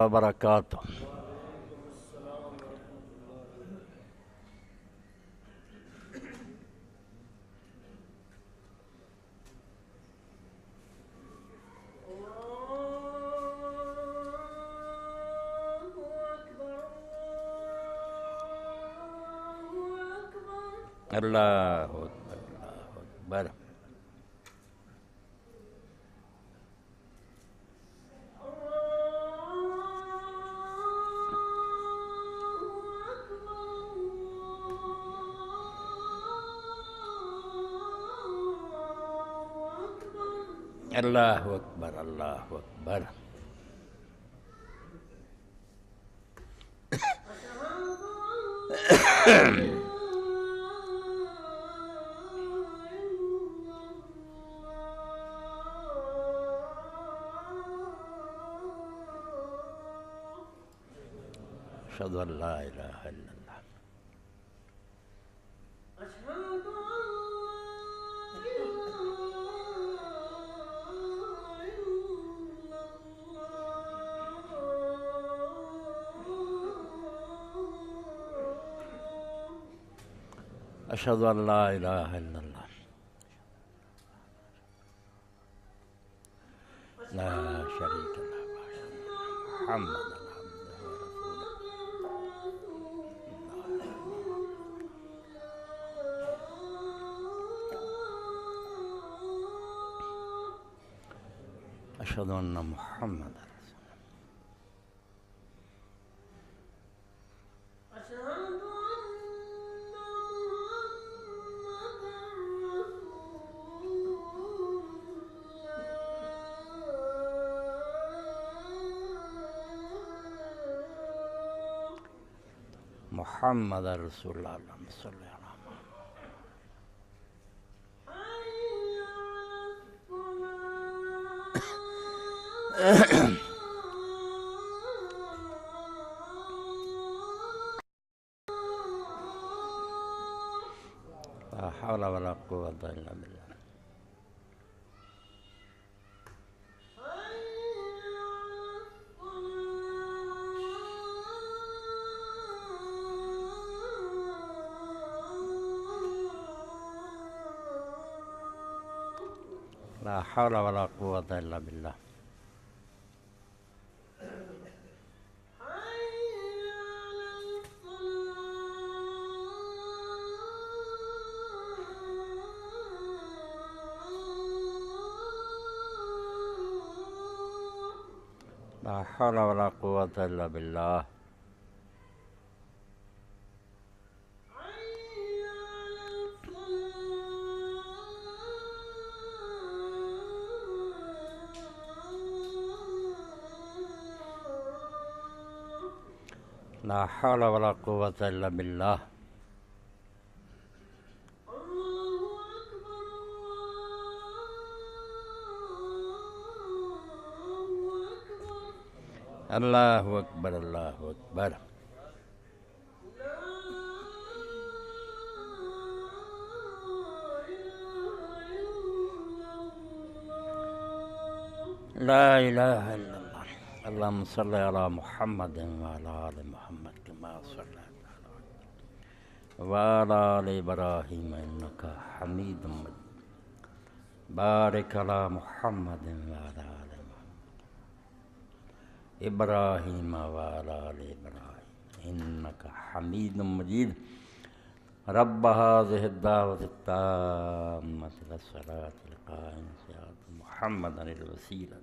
وبرکاتہ۔ اللہ اکبر اللہ اکبر۔ اللہ اکبر اللہ اکبر۔ اشہد ان لا الہ الا اللہ۔ اشہد ان لا الہ الا اللہ۔ لا شریک لہ محمد اشہد ان محمد رسول محمد رسول اللہ۔ اللہم صلی علی لا حول ولا قوة الا باللہ۔ لا حول ولا قوة الا باللہ۔ لا حول ولا قوة الا باللہ۔ لا حول ولا قوة الا باللہ۔ اللہ اکبر اللہ اکبر۔ لا الہ الا اللہ۔ اللہم صلی علی محمد وعلی آل محمد کما صلیت علی وعلی آل ابراہیم انکا حمید مجید۔ بارک علی محمد وعلی آل ابراہیم وعلی آل ابراہیم انکا حمید مجید۔ رب هذه الدعوة التامة والصلاة القائمة آت محمدا الوسيلة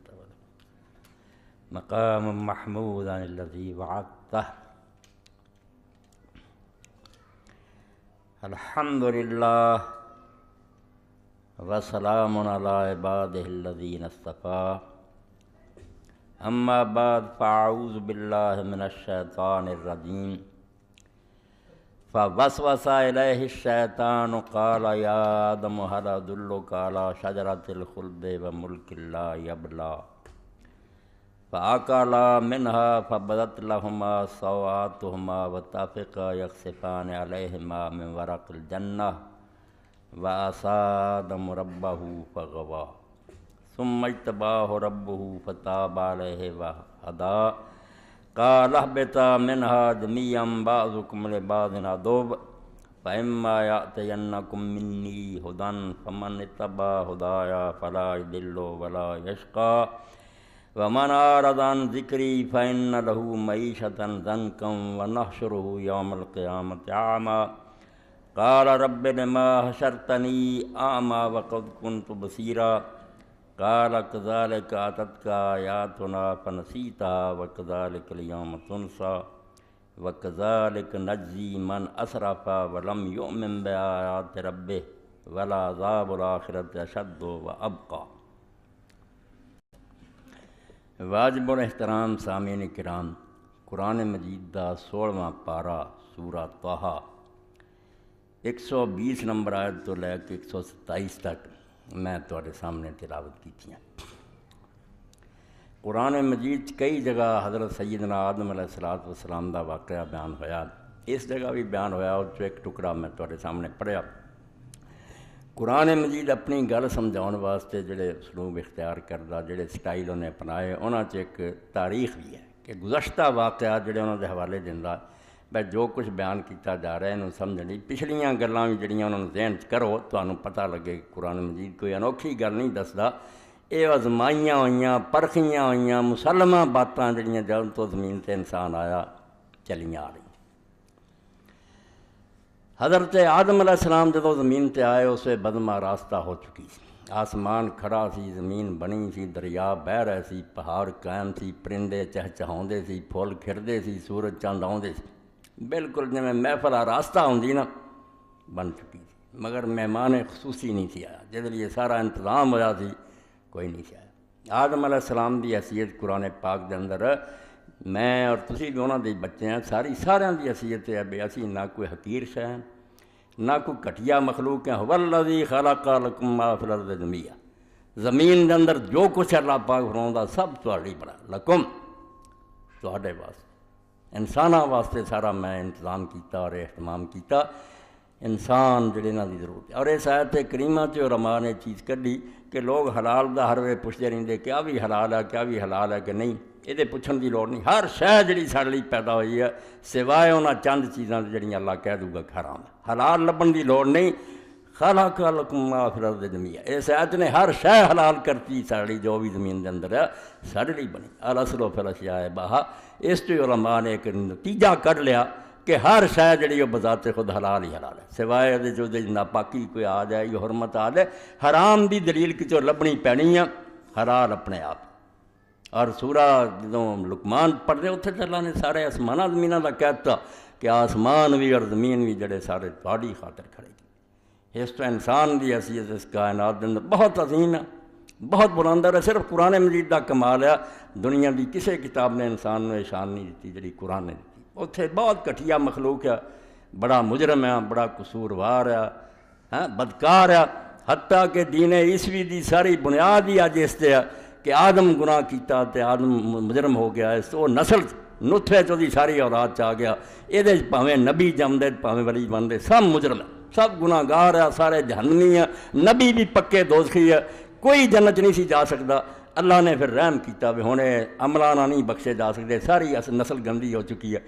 مقام محمودا الذي وعدته۔ الحمد للہ وسلام علی عباده الذین اصطفیٰ۔ اما بعد فاعوذ باللہ من الشیطان الرجیم۔ فوسوس الیہ الشیطان قال یا آدم هل ادلک علی شجرۃ الخلد وملک لا یبلی فأکلا منها فبدت لهما سوآتهما وطفقا یخصفان علیہما من ورق الجنہ وعصى آدم ربه فغوى ثم اجتباه ربه فتاب عليه وهدى قال اهبطا منها جميعا بعضكم لبعض عدو فإما يأتينكم مني هدى فمن اتبع هدايا فلا يضل ولا يشقى ومن أعرض عن ذكري فإن له معيشة ضنكا ونحشره يوم القيامة أعمى قال رب لما حشرتني أعمى وقد كنت بصيرا قال كذلك أتتك آياتنا فنسيتها وكذلك اليوم تنسى وكذلك نجزي من أسرف ولم يؤمن بآيات ربه ولعذاب الآخرة أشد وأبقى۔ واجب الاحترام سامعین کرام، قرآن مجید دا 16واں پارا سورہ طٰہٰ 120 نمبر آیت تو لے کے 127 تک میں تواڈے سامنے تلاوت کی ہیں۔ قرآن مجید کئی جگہ حضرت سیدنا آدم علیہ السلام دا واقعہ بیان ہویا، اس جگہ بھی بیان ہویا، اور جو ایک ٹکڑا میں تواڈے سامنے پڑھیا۔ قرآن مجید اپنی گل سمجھاؤن واسطے جڑے اسلوب اختیار کردہ، جڑے سٹائل انہیں اپنائے، انہاں چ ایک تاریخ بھی ہے کہ گزشتہ واقعات جڑے انہوں دے حوالے دیندا میں جو کچھ بیان کیتا جا رہا ہے انہوں سمجھنی، پچھلیاں گلاں بھی جڑیاں انہوں ذہن چ کرو تانوں پتہ لگے کہ قرآن مجید کوئی انوکھی گل نہیں دسدا، یہ آزمائیاں ہوئیاں، پرکھیاں ہوئیاں، مسلمہ باتاں جڑیاں جب تو زمین تے انسان آیا چلیاں آ رہی۔ حضرت آدم علیہ السلام جدو زمین تے آئے اسے بدمہ راستہ ہو چکی سی، آسمان کھڑا سی، زمین بنی سی، دریا بہ رہے سی، پہاڑ قائم سی، پرندے چہچہاؤندے سی، پھول کھردے سی، سورج چاند آؤندے سی، بالکل جویں محفل راستہ ہوندی نا بن چکی سی، مگر مہمان خصوصی نہیں سی آیا، جس لیے سارا انتظام ہویا سی کوئی نہیں سی آیا۔ آدم علیہ السلام دی حیثیت قرآن پاک دے اندر میں اور تسی بھی انہاں دے بچے ہیں، ساریاں دی حیثیت ہے بے اسی نہ کوئی حقیر شے ہیں نہ کوئی گھٹیا مخلوق ہیں۔ هو الذی خلق لکم ما فی الارض جميعا، زمین دے اندر جو کچھ اللہ پاک فرماؤندا سب تہاڈی بڑا لکم، تہاڈے واسطے، انساناں واسطے سارا میں انتظام کیتا اور اہتمام کیتا، انسان جڑے انہاں دی ضرورت ہے۔ اور اس آیت کریمہ چ علماء نے چیز کڈی کہ لوگ حلال دا ہر ویلے پوچھتے رہندے کیا بھی حلال ہے، کیا بھی حلال ہے کہ نہیں، یہ پوچھن دی لوڑ نہیں، ہر شے جڑی ساڈے لئی پیدا ہوئی ہے سوائے انہاں چند چیزاں جڑیاں اللہ کہہ دوں گا حرام ہے، حلال لبن دی لوڑ نہیں۔ خلق لکم ما فی الارض جميعا، اس آیت نے ہر شے حلال کرتی ساڈی جو بھی زمین دے اندر ہے ساڈے لئی بنی، الاصل فی الاشیاء بہا۔ اس تو علماء نے ایک نتیجہ کڈ لیا کہ ہر شے جڑی وہ بذات خود حلال ہی حلال ہے، سوائے جو ناپاکی کوئی آ جائے یا حرمت آ جائے، حرام دی دلیل کچوں لبنی پینی ہے، حلال اپنے آپ۔ اور سورہ جدوں لقمان پڑھتے اتنے تو اللہ نے سارے آسمانہ زمینہ کا کہتا کہ آسمان بھی اور زمین بھی جڑے سارے تہاڈی خاطر کھڑے کی۔ اس تو انسان دی حیثیت اس کائنات کے اندر بہت عظیم ہے، بہت بلند ہے، صرف قرآن مجید کا کمال ہے، دنیا دی کسی کتاب نے انسان نے شان نہیں دیتی جڑی قرآن نے دیتی۔ اتنے بہت گھٹیا مخلوق ہے، بڑا مجرم ہے، بڑا قصوروار ہے، بدکار ہے، حتیٰ کہ دین عیسوی دی ساری بنیاد ہی اج اس تے ہے کہ آدم گناہ کیتا تے آدم مجرم ہو گیا، اس وہ نسل نطفے چودی ساری اولاد چ آ گیا، یہ پاویں نبی جمدے پاویں ولی بنتے سب مجرم ہے، سب گناہ گار ہے، سارے جہنمی ہیں، نبی بھی پکے دوزخی ہے، کوئی جنت نہیں سی جا سکتا۔ اللہ نے پھر رحم کیتا بھی ہنے عملانہ نہیں بخشے جا سکتے، ساری نسل گندی ہو چکی ہے،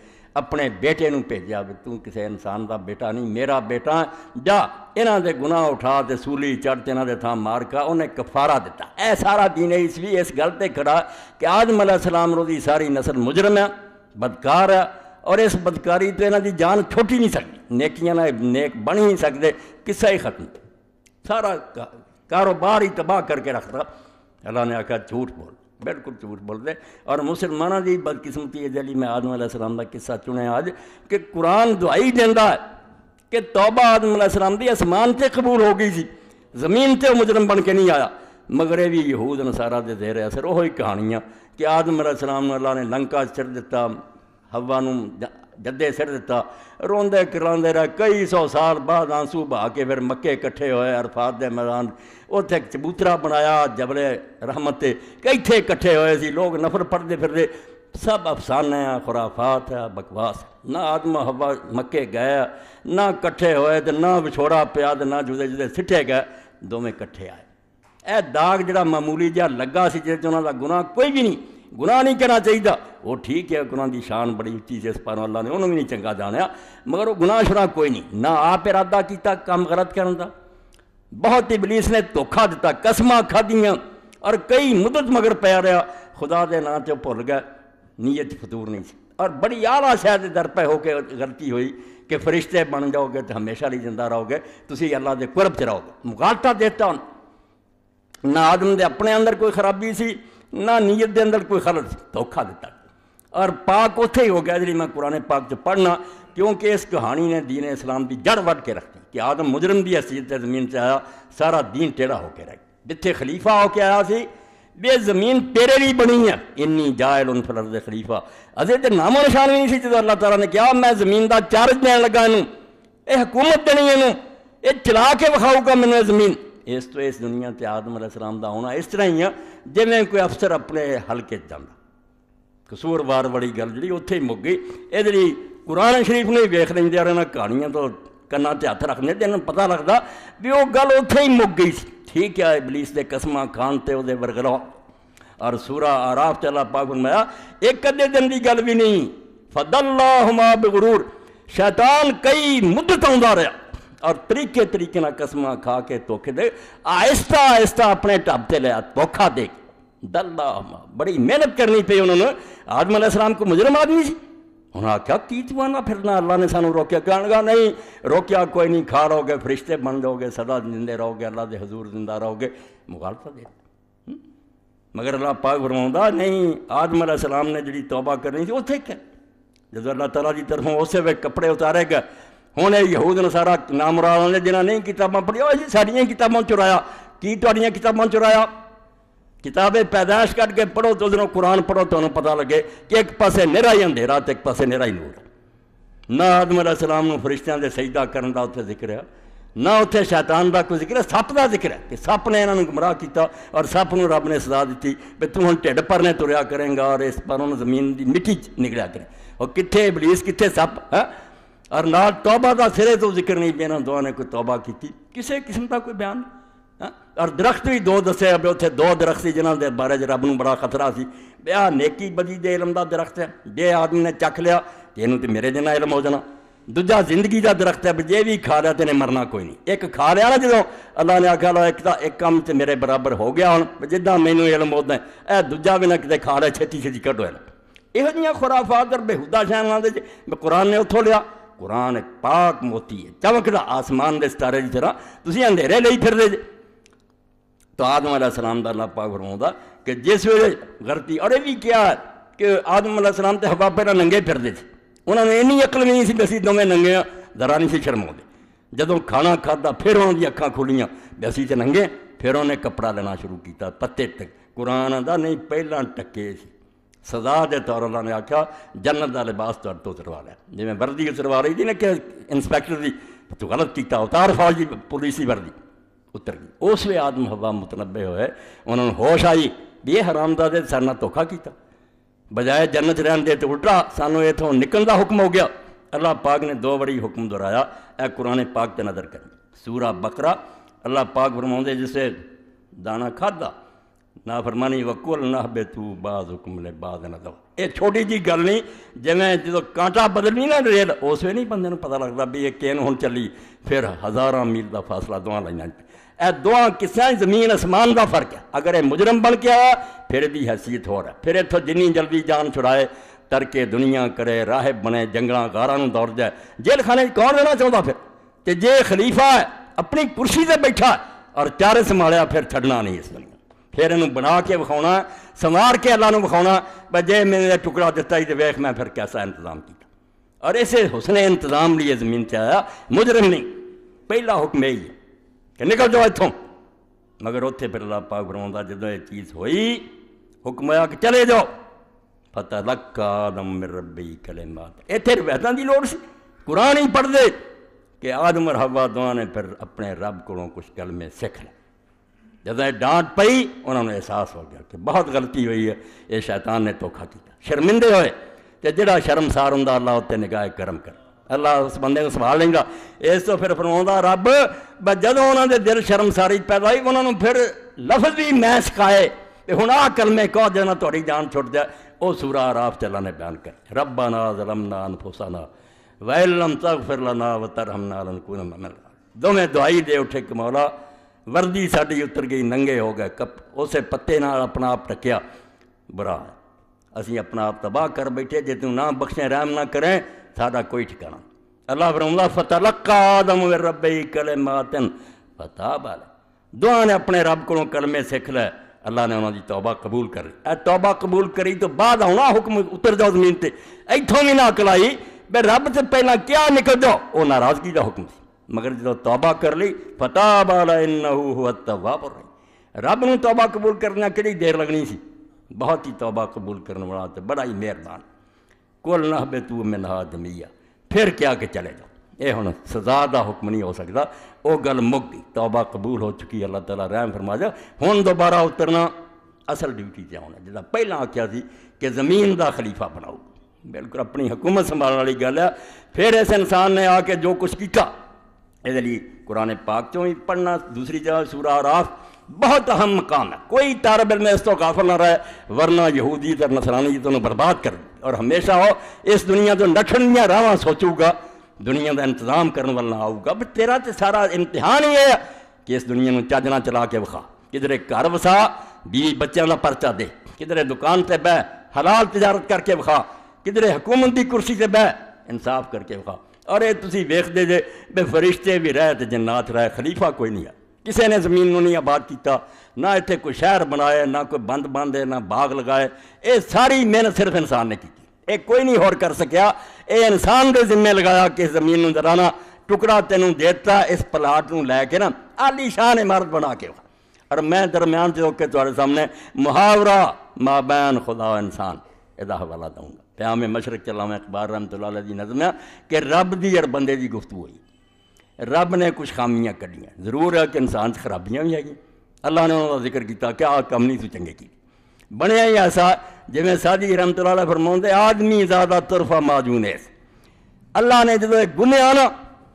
اپنے بیٹے نوں بھیجا بھی تو کسی انسان دا بیٹا نہیں، میرا بیٹا جا انہاں دے گناہ اٹھا تے سولی چڑھ تے انہاں دے تھاں مار کا، انہیں کفارہ دیتا۔ اے سارا دین عیسوی اس گل تے کھڑا کہ آدم علیہ السلام رو دی ساری نسل مجرم ہے، بدکار ہے، اور اس بدکاری تو انہاں دی جان چھوٹی نہیں سکتی، نیکیاں نہ نیک بن ہی نہیں سکتے، قصہ ہی ختم، سارا کاروبار ہی تباہ کر کے رکھتا۔ اللہ نے آکھا جھوٹ بول، بالکل جھوٹ بول دے۔ اور مسلمانوں کی بدقسمتی ہے جلی میں آدم علیہ السلام کا قصہ چنے آج کہ قرآن دعائی دینا ہے کہ توبہ آدم علیہ السلام دی آسمان سے قبول ہو گئی سی، زمین تے مجرم بن کے نہیں آیا، مگر یہ بھی یہود نصارہ دے زیر اثر وہی کہانیاں کہ آدم علیہ السلام نے اللہ نے لنکا چڑھ دیتا، ہوا نوں جدے سر دیتا، روندے کراندے رہے، کئی سو سال بعد آنسو بہا کے پھر مکے کٹھے ہوئے عرفات دے میدان، اتنے ایک چبوترا بنایا جبل رحمت تے کہ اتنے کٹھے ہوئے سی، لوگ نفر پڑھتے پھرتے، سب افسانے ہیں، خرافات ہے، بکواس۔ نہ آدم ہوا مکے گئے، نہ کٹھے ہوئے، نہ وچھوڑا پیا، نہ جدے جدے سٹھے گئے، دونوں کٹھے آئے۔ اے داغ جڑا معمولی جہا لگا سی جس انہوں کا گناہ کوئی بھی نہیں، گناہ نہیں کرنا چاہیے. وہ ٹھیک ہے گناہ دی شان بڑی اچھی سے اس پاروں اللہ نے انہوں بھی نہیں چنگا جانیا, مگر وہ گناہ شرا کوئی نہیں, نہ آپ ارادہ کیتا کام غلط کرن دا. بہت ابلیس نے دھوکھا دیتا, قسماں کھادیاں اور کئی مدت مگر پیا رہا, خدا دے نام تے بھول گئے, نیت فطور نہیں سی. اور بڑی اعلیٰ شاید در پہ ہو کے غلطی ہوئی کہ فرشتے بن جاؤ گے تو ہمیشہ لیے زندہ رہو گے, تسی اللہ دے قرب چ رہو گے. مغالطہ دیتا ہوں, نہ آدم دے اپنے اندر کوئی خرابی سی نہ نیت دے اندر کوئی خلل سی, دھوکھا دیتا. اور پاک اتھے ہی ہو گیا جی میں قرآن پاک سے پڑھنا, کیونکہ اس کہانی نے دین اسلام دی جڑ وڈ کے رکھتی کہ آدم مجرم دی حیثیت زمین سے آیا, سارا دین ٹیڑھا ہو کے رہ گیا. جتھے خلیفہ ہو کے آیا سی بے زمین تیرے لیے بنی ہے, انی جائل فی الارض خلیفہ. ازے تے نام و نشان بھی نہیں سی جدو اللہ تعالیٰ نے کہا میں زمین دا چارج دین لگا انہوں, اے حکومت دینی انہوں, اے چلا کے بکھاؤ گا میں زمین. اس تو اس دنیا تے آدم علیہ السلام دا ہونا اس طرح ہی ہے جی میں کوئی افسر اپنے حلقے جانا. قصوروار بڑی گل جی اتھے ہی مک گئی. یہ جی قرآن شریف نے ویخ لیں رہنا, کہانیاں تو کنا تے ہاتھ رکھنے تے انہوں پتہ لگتا بھی وہ گل اتھے ہی مک گئی سی. ٹھیک ہے ابلیس دے قسماں کھان تے وہ ورگلا. اور سورہ آراف تے اللہ پاک فرمایا ایک ادھے دن دی گل بھی نہیں, فَضَلَّاهُمَا بِغُرُورٍ. شیطان کئی مدت آندا رہا اور طریقے نہ قسماں کھا کے دھوکے دے, آہستہ آہستہ اپنے ٹب تے لیا دھوکھا دے کے. دلّاہما بڑی محنت کرنی پئی انہوں نے. آدم علیہ السلام کو مجرم آدمی سی, انہوں نے آخیا کی توانا پھرنا, اللہ نے سانو روکیا. کہنے لگا نہیں روکیا کوئی نہیں, کھا رہو گے فرشتے بن جاؤ گے, سدا زندے رہو گے, اللہ دے حضور زندہ رہو گے. مغالطہ دے. مگر اللہ پاک فرماؤں نہیں, آدم علیہ السلام نے جڑی توبہ کرنی تھی اتھے کیا جدو اللہ تعالیٰ دی طرفوں اسے وقت کپڑے اتارے گئے. ہوں یہود نصارا نامراد نے جنہاں نہیں کتاباں پڑھیا جی ساڑیاں کتاباں چرایا. کی تہاڈیاں کتاباں چرایا؟ کتاب پیدائش کٹ کے پڑھو تو ادھروں قرآن پڑھو تو انہوں پتہ لگے کہ ایک پاسے نیرا ہی اندھیرا تے ایک پاسے نیرا ہی نور. نہ آدم علیہ السلام نے فرشتیاں دے سجدہ کرن دا اتھے ذکر ہے, نہ اتھے شیطان دا کوئی ذکر ہے. سپ دا ذکر ہے کہ سپ نے انہوں نے گمراہ کیتا اور سپ نو رب نے سزا دیتی بھی تو ہن ٹھڈ پرنے تریا کریں گا اور اس پر انہوں زمین دی مٹی نکلیا کریں. اور کتھے ابلیس کتھے سپ ہے. اور نال توبہ دا سرے تو ذکر نہیں بھی انہوں دعا نے کوئی توبہ کیتی, کسے قسم دا کوئی بیان. اور درخت بھی دو دسے ابھی اتنے دو درخت سی جنہوں کے بارے رب نو بڑا خطرہ سی بیا نیکی بدی دے علم دا درخت ہے, جے آدمی نے چکھ لیا یہ تو میرے جنا علم ہو جانا. دوجا زندگی دا درخت ہے, جے بھی کھا لیا تو انہیں مرنا کوئی نہیں. ایک کھا لیا نا جدو اللہ نے آخیا لو ایک کام تے میرے برابر ہو گیا ہوں جداں مینوں علم ہوتا ہے, اے دوجا بھی نہ کتے کھا لیا چھتی کڈو. یہو جہاں خرافات اور بےہودہ شہاں دے قرآن نے اتوں لیا. قرآن ایک پاک موتی ہے چمکدا آسمان دے ستارے کی طرح, تسی اندھیرے لئی پھر دے. تو آدم علیہ السلام دا اللہ پاک فرماؤں کہ جس ویلے غلطی, اور یہ بھی کیا ہے کہ آدم علیہ السلام تے حوا پہلے ننگے پھردے تھے, انہوں نے اینی عقل بھی نہیں سی بسی دوویں ننگے ذرا نہیں سی شرماؤندے. جدوں کھانا کھادا پھر انہوں دی اکھاں کھلیاں بسی تے ننگے, پھر انہوں نے کپڑا لینا شروع کیتا پتے تک. قرآن دا نہیں پہلاں ٹکے سی سزا دے طور اللہ نے آکھا جنت دا لباس تو اتروا لیا. جی میں وردی اتروا رہی تھی نا کہ انسپیکٹر دی تو غلط کیتا, اتار فوج دی پولیسی وردی اتر گئی. اس لیے آدم حوا متنبع ہوئے, انہوں نے ہوش آئی بھی یہ حرامزادے سارے نال دھوکھا کیتا, بجائے جنت رہن دے تو الٹا سانو اتوں نکلن دا حکم ہو گیا. اللہ پاک نے دو بڑی حکم دہرایا, اے قرآن پاک تے نظر کریں. سورہ بقرہ اللہ پاک فرماؤندے جسے دانا کھادا نافرمانی وکل نہبتوا بعضکم لبعض عدو. یہ چھوٹی جی گل نہیں, جی میں جدو کانٹا بدلنی نا ریل اس ویلے نہیں بندے نوں پتہ لگتا بھی یہ کین ہن چلی, پھر ہزاراں میل دا فاصلہ دواں لائیاں. اے دواں کسے زمین اسمان دا فرق ہے. اگر یہ مجرم بن کے آیا پھر بھی حیثیت ہو رہا ہے, پھر اتوں جنی جلدی جان چھڑائے ترکے دنیا کرے, راہب بنے, جنگلاں غاراں نوں دوڑ جائے, جیل خانے کون رہنا چاہتا پھر. کہ جے خلیفہ ہے اپنی کرسی تے بیٹھا اور چارے سنبھالیا پھر چھڈنا نہیں اس دنیا. پھر انہوں بنا کے بکھاؤنا, سنوار کے اللہ نو بکھاؤنا بھائی جے میں نے ٹکڑا دیتا ہی تو ویخ میں پھر کیسا انتظام کیا. اور اسے حسن انتظام لیے زمین سے آیا, مجرم نہیں. پہلا حکم یہی ہے کہ نکل جاؤ اتوں. مگر اتنے پھر اللہ پاک فرماؤندا جدوں یہ چیز ہوئی حکم ہوا کہ چلے جاؤ. فتلقى آدم من ربه کلمات. اتنے روایتاں دی لوڑ سی, قرآن ہی پڑھ دے کہ آدم اور حوا دونوں نے پھر اپنے رب کو کچھ کلمے سیکھ لے. جب ڈانٹ پئی انہوں نے احساس ہو گیا کہ بہت غلطی ہوئی ہے, یہ شیطان نے دھوکھا کیا. شرمندے ہوئے کہ جڑا شرمسار ہوں اللہ اتنے نگاہ کرم کر, اللہ اس بندے کو سنبھال لیں گا. اس تو پھر فرماؤں رب جدوں انہوں نے دل شرمساری پیدا ہوئی انہوں نے پھر لفظ بھی میں سکھائے تے ہن آ کلمے کہو جنا تہاڈی جان چھٹ جائے، او سورہ اعراف چ اللہ نے بیان کر ربنا ظلمنا انفسنا وَإِن لَّمْ تَغْفِرْ لَنَا وَتَرْحَمْنَا لَنَكُونَنَّ مِنَ الْخَاسِرِينَ۔ دونوں دعائی دے اٹھے کہ مولا وردی ساڈی اتر گئی، ننگے ہو گئے، اسے پتے نال اپنا آپ ٹکیا، برا ہے اسی اپنا آپ تباہ کر بیٹھے، جے تو نہ بخشیں رحم نہ کریں ساڈا کوئی ٹھکانا۔ اللہ فرماؤں فَتَلَقَّىٰ آدَمُ مِن رَّبِّهِ كَلِمَاتٍ فَتَابَ عَلَيْهِ، دعا نے اپنے رب کو کلمے سکھ لے، اللہ نے انہوں دی توبہ قبول کر لی۔ اے توبہ قبول کری تو بعد ہونا حکم اتر جاؤ زمین تے، ایتھوں بھی نہ عقل آئی بے رب سے پہلا کیا نکل جاؤ، وہ ناراضگی دا حکم سی، مگر جدو توبہ کر لی فتاب علیہ انہ هو التواب الرحیم، رب نو توبہ قبول کرنا کڑی دیر لگنی سی، بہت ہی توبہ قبول کرنے والا تے بڑا ہی مہربان۔ کل نہبطوا منہا جمیعا، پھر کیا کہ چلے جاؤ، اے ہن سزا دا حکم نہیں ہو سکتا، وہ گل مک گئی، توبہ قبول ہو چکی، اللہ تعالیٰ رحم فرما جا۔ ہن دوبارہ اترنا اصل ڈیوٹی تے آنا، جدا پہلا آکھیا سی کہ زمین دا خلیفہ بناؤ، بالکل اپنی حکومت سنبھالنے والی گل ہے۔ پھر اس انسان نے آ کے جو کچھ کیتا، یہ لیے قرآن پاک چوں ہی پڑھنا، دوسری جگہ سورہ اعراف بہت اہم مقام ہے، کوئی طالب علم اس تو غافل نہ رہے، ورنہ یہودی تے نصرانی تو برباد کر دے، اور ہمیشہ ہو اس دنیا تو نٹھن دیاں راواں سوچو گا، دنیا دا انتظام کرنے والا آؤ گا، بس تیرا تے سارا امتحان ہی ہے کہ اس دنیا میں چج نہ چلا کے وکھا، کدھر گھر وسا، بیوی بچیاں دا پرچہ دے، کدھر دکان تے بہ حلال تجارت کر کے وکھا، کدھر حکومت دی کرسی تے بہ انصاف کر کے وکھا۔ اور یہ تسی ویکھدے جے بے فرشتے بھی رہے تے جنات رہے، خلیفہ کوئی نہیں ہے، کسی نے زمین نو نہیں آباد کیتا، نہ اتنے کوئی شہر بنائے، نہ کوئی بند باندھے، نہ باغ لگائے، یہ ساری محنت صرف انسان نے کی، یہ کوئی نہیں ہور کر سکیا، یہ انسان دے ذمے لگایا کہ زمین نو درانا ٹکڑا تینوں دیتا، اس پلاٹ نو لے کے نا عالی شان عمارت بنا کے۔ اور میں درمیان جو کہ تمہارے سامنے محاورہ ما بین خدا و انسان یہ حوالہ دوں گا، پیام مشرق علامہ اقبال رحمۃ اللہ علیہ دی نظم ہے کہ رب دی اور بندے دی گفتگو ہوئی، رب نے کچھ خامیاں کڈیاں، ضرور ہے کہ انسان سے خرابیاں بھی آئی، اللہ نے انہوں کا ذکر کیتا کہ آ کم نہیں تو چنگے کی، بنیا ہی ایسا جی میں سادی رحمۃ اللہ علیہ فرماؤں آدمی زیادہ طرفہ معجون ہے، اللہ نے جدو ایک گنے آنا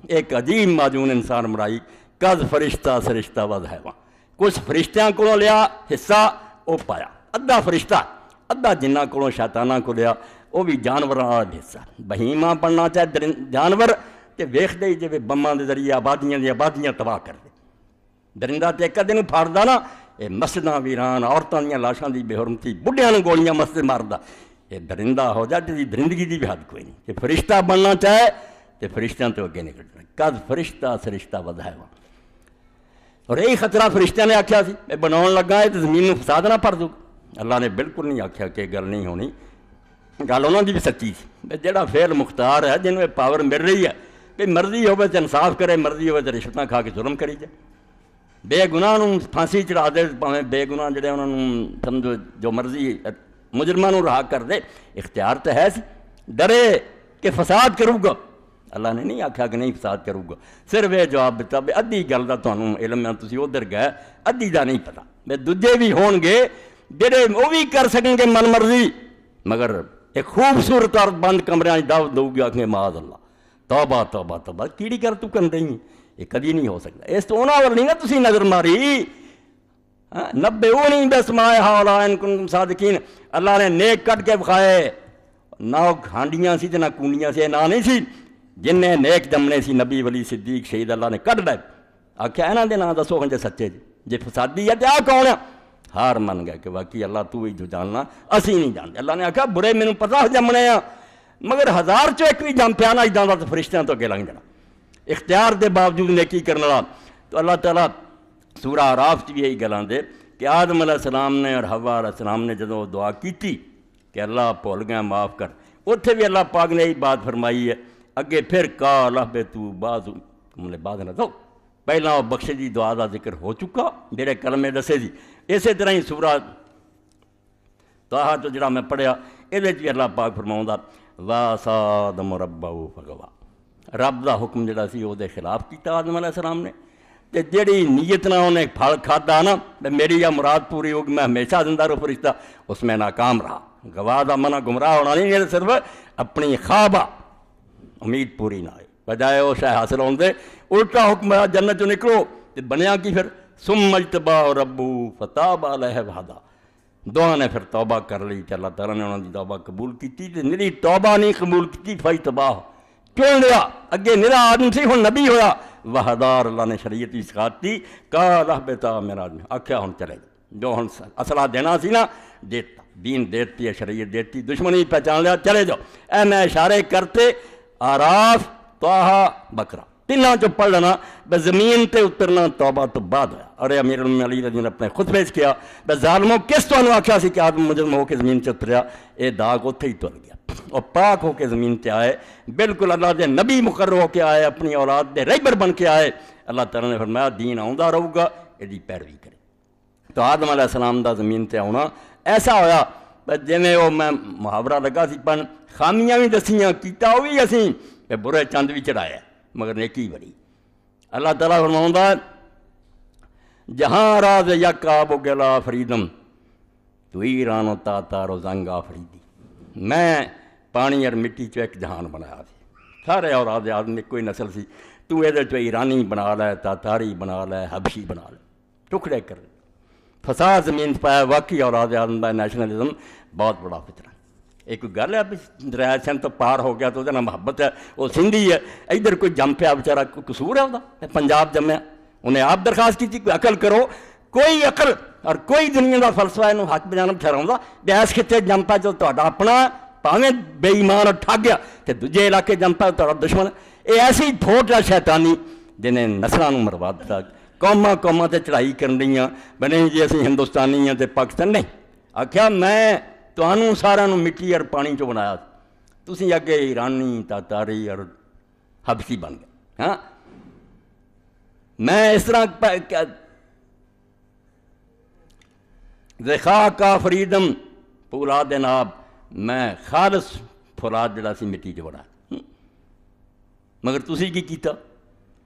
ایک عجیب معجون انسان بنائی، کز فرشتہ سرشتہ ود حیوان، کچھ فرشتیاں کو لیا حصہ وہ پایا، ادھا فرشتہ ادھا جنہ کو شیطانہ کو لیا وہ بھی جانوراں والا حصہ، بہیماں بننا چاہے جانور تے ویکھ دے جی بماں دے ذریعے آبادیاں تباہ کر دے، درندہ تے ایک دن پھاڑدا نا، یہ مسجداں ویران، عورتاں دیاں لاشاں دی بے حرمتی، بڈھیاں نوں گولیاں مسجد ماردا، یہ درندہ ہو جائے تے درندگی دی بھی حد کوئی نہیں، کہ فرشتہ بننا چاہے تے فرشتیاں تو اگے نکل جائے، کد فرشتہ سرشتہ ود حیوان، اور یہی خطرہ فرشتیاں نے آکھیا سی میں بناؤن لگا ہے تو زمین نوں فساد نہ پڑ دوں، اللہ نے بالکل نہیں آکھیا کہ گل نہیں ہونی، گل انہوں دی بھی سچی سی، جہاں فعل مختار ہے جنہوں یہ پاور مل رہی ہے کہ مرضی ہوے تے انصاف کرے، مرضی ہوے تے رشوتاں کھا کے ظلم کری جائے، بے گناہ نوں پھانسی چڑھا دے، پاویں بے گناہ جڑے انہوں نے سمجھو جو مرضی مجرماں نوں رہا کر دے، اختیار تو ہے سی، ڈرے کہ فساد کروں گا، اللہ نے نہیں آکھیا کہ نہیں فساد کروں گا، صرف یہ جواب دیتا بھی ادھی گل دا تانوں علم ہے، تسی ادھر گئے ادھی دا نہیں پتا، میں دوجے بھی ہون گے جڑے وہ بھی کر سکیں گے من مرضی، مگر ایک خوبصورت اور بند کمرے دعوت دو گی آکھیں معاذ اللہ، توبہ توبہ توبہ، کیڑی کر تو کر رہی ہیں، یہ کدی نہیں ہو سکتا، اس تو انہاں ول نہیں نا تسی نظر ماری، نبئونی باسماء ہؤلاء ان کنتم صادقین، اللہ نے نیک کٹ کے بکھائے، نہ ہانڈیاں سی تے نہ کونڈیاں سی، نہ نہیں سی جن نے نیک جمنے سی، نبی ولی صدیق شہید، اللہ نے کٹ لے، آکھیا انہاں دے نام دسو ہن جے سچے جے فسادی ہے تے آ کون ہے، ہار من گئے کہ واقعی اللہ تو ہی جو جاننا، اسی نہیں جانتے، اللہ نے آکھا برے مینوں پتہ جمنے ہیں، مگر 1000 چوں ایک بھی جم پیا نہ اجاں دا تے فرشتیاں تو اگے لنگ جانا، اختیار دے باوجود نیکی کرنے والا۔ تو اللہ تعالیٰ سورہ اعراف چ بھی یہی گلاں دے کہ آدم علیہ السلام نے اور حوا علیہ السلام نے جدوں دعا کیتی کہ اللہ بھول گیا معاف کر، اتھے بھی اللہ پاک نے یہی بات فرمائی ہے، اگے پھر قال اہبطوا بعضکم لبعض عدو، پہلا وہ بخشے دی دعا دا ذکر ہو چکا جڑے کلمے دسے جی، اسی طرح ہی سورہ طٰہٰ تو جڑا میں پڑھیا یہ بھی اللہ پاک فرماؤں وَعَصَىٰ آدَمُ رَبَّهُ فَغَوَىٰ، رب دا حکم جڑا سی وہ دے خلاف کیتا آدم علیہ السلام نے، تے جڑی نیت نہ انہیں پھل کھادا نا میری یا مراد پوری ہوگی میں ہمیشہ زندہ رہوں فرشتہ، اس میں ناکام رہا، گواہ دا منع گمراہ ہونا نہیں، یہ صرف اپنی خوابہ امید پوری نہ آئی، بجائے وہ شے حاصل ہونے دے الٹا حکم ہے جنت چوں نکلو، تے بنیا کی پھر ثم اجتباہ ربہ فتاب علیہ وہدا، دونوں نے پھر توبہ کر لی تے اللہ تعالیٰ نے انہوں کی توبہ قبول کی تے نری توبہ نہیں قبول کی فائی تباہ کیوں لیا اگے نرا آدم سی ہوں نبی ہویا وحدار اللہ نے شریعت بھی سکھاتی قال اہبطا من آدم آکھیا ہوں چلے جو ہوں اصلہ دینا سی نا دیتا دین دیتی ہے شریعت دیتی دشمنی پہچان لیا چلے جاؤ اے میں اشارے کرتے آراف طٰہٰ بقرہ تینوں جو پڑھ لینا بے زمین تے اترنا توبہ تو بعد ہوا اور امیر المومنین علی رضی اللہ اپنے خطبے وچ کیا بے ظالموں کس تو آکھیا سی کہ آدم مجرم ہو کے زمین سے اتریا اے داغ اتھے ہی تل گیا اور پاک ہو کے زمین تے آئے بالکل اللہ دے نبی مقرر ہو کے آئے اپنی اولاد دے رہبر بن کے آئے اللہ تعالیٰ نے فرمایا دین آؤندا رہو گا یہ پیروی کرے تو آدم علیہ السلام دا زمین تے آنا ایسا ہویا جی وہ میں محاورہ لگا سی پن خامیاں بھی دسیاں کیتا وہ بھی اسی پہ برے چند بھی چڑھایا مگر نیکی بڑی اللہ تعالیٰ فرماؤں جہاں راز یک آب و گلا فریدم تو ایران و تاتار و زنگ آفریدی میں پانی اور مٹی چو ایک جہان بنایا سی سارے اور آدھے آدمی کوئی نسل سی تو یہ چو ایرانی بنا لے تاتاری بنا لے حبشی بنا لے ٹکڑے کر فساد زمین پایا واقعی اور آدھے آدم کا نیشنلزم بہت بڑا فطرہ ایک گل ہے دریا سندھ تو پار ہو گیا تو وہ محبت ہے وہ سندھی ہے ادھر کوئی جم پیا بیچارہ کوئی قصور ہے وہ پنجاب جمیا انہیں آپ درخواست کی تھی کوئی عقل کرو کوئی عقل اور کوئی دنیا کا فلسفہ یہ حق بجانب ٹھہراؤں بیس کتنے جم پا جو تا اپنا پاویں بے ایمان اور ٹھگ گیا تو دوجے علاقے جم پا تا دشمن یہ ایسی پھوٹ ہے شیطانی جنہیں نسلوں مروا دتا قوماں تے چڑھائی کرن رہیاں بنے جی اسی ہندوستانی ہیں تے پاکستان نہیں آخیا میں تمہوں سارا مٹی اور پانی چو بنایا تسی اگے ایرانی تاتاری اور حبشی بن گئے ہاں میں اس طرح ذخا کا فریدم پولاد ناب میں خالص فولاد جڑا سی مٹی چ بنا مگر تسی کی کیتا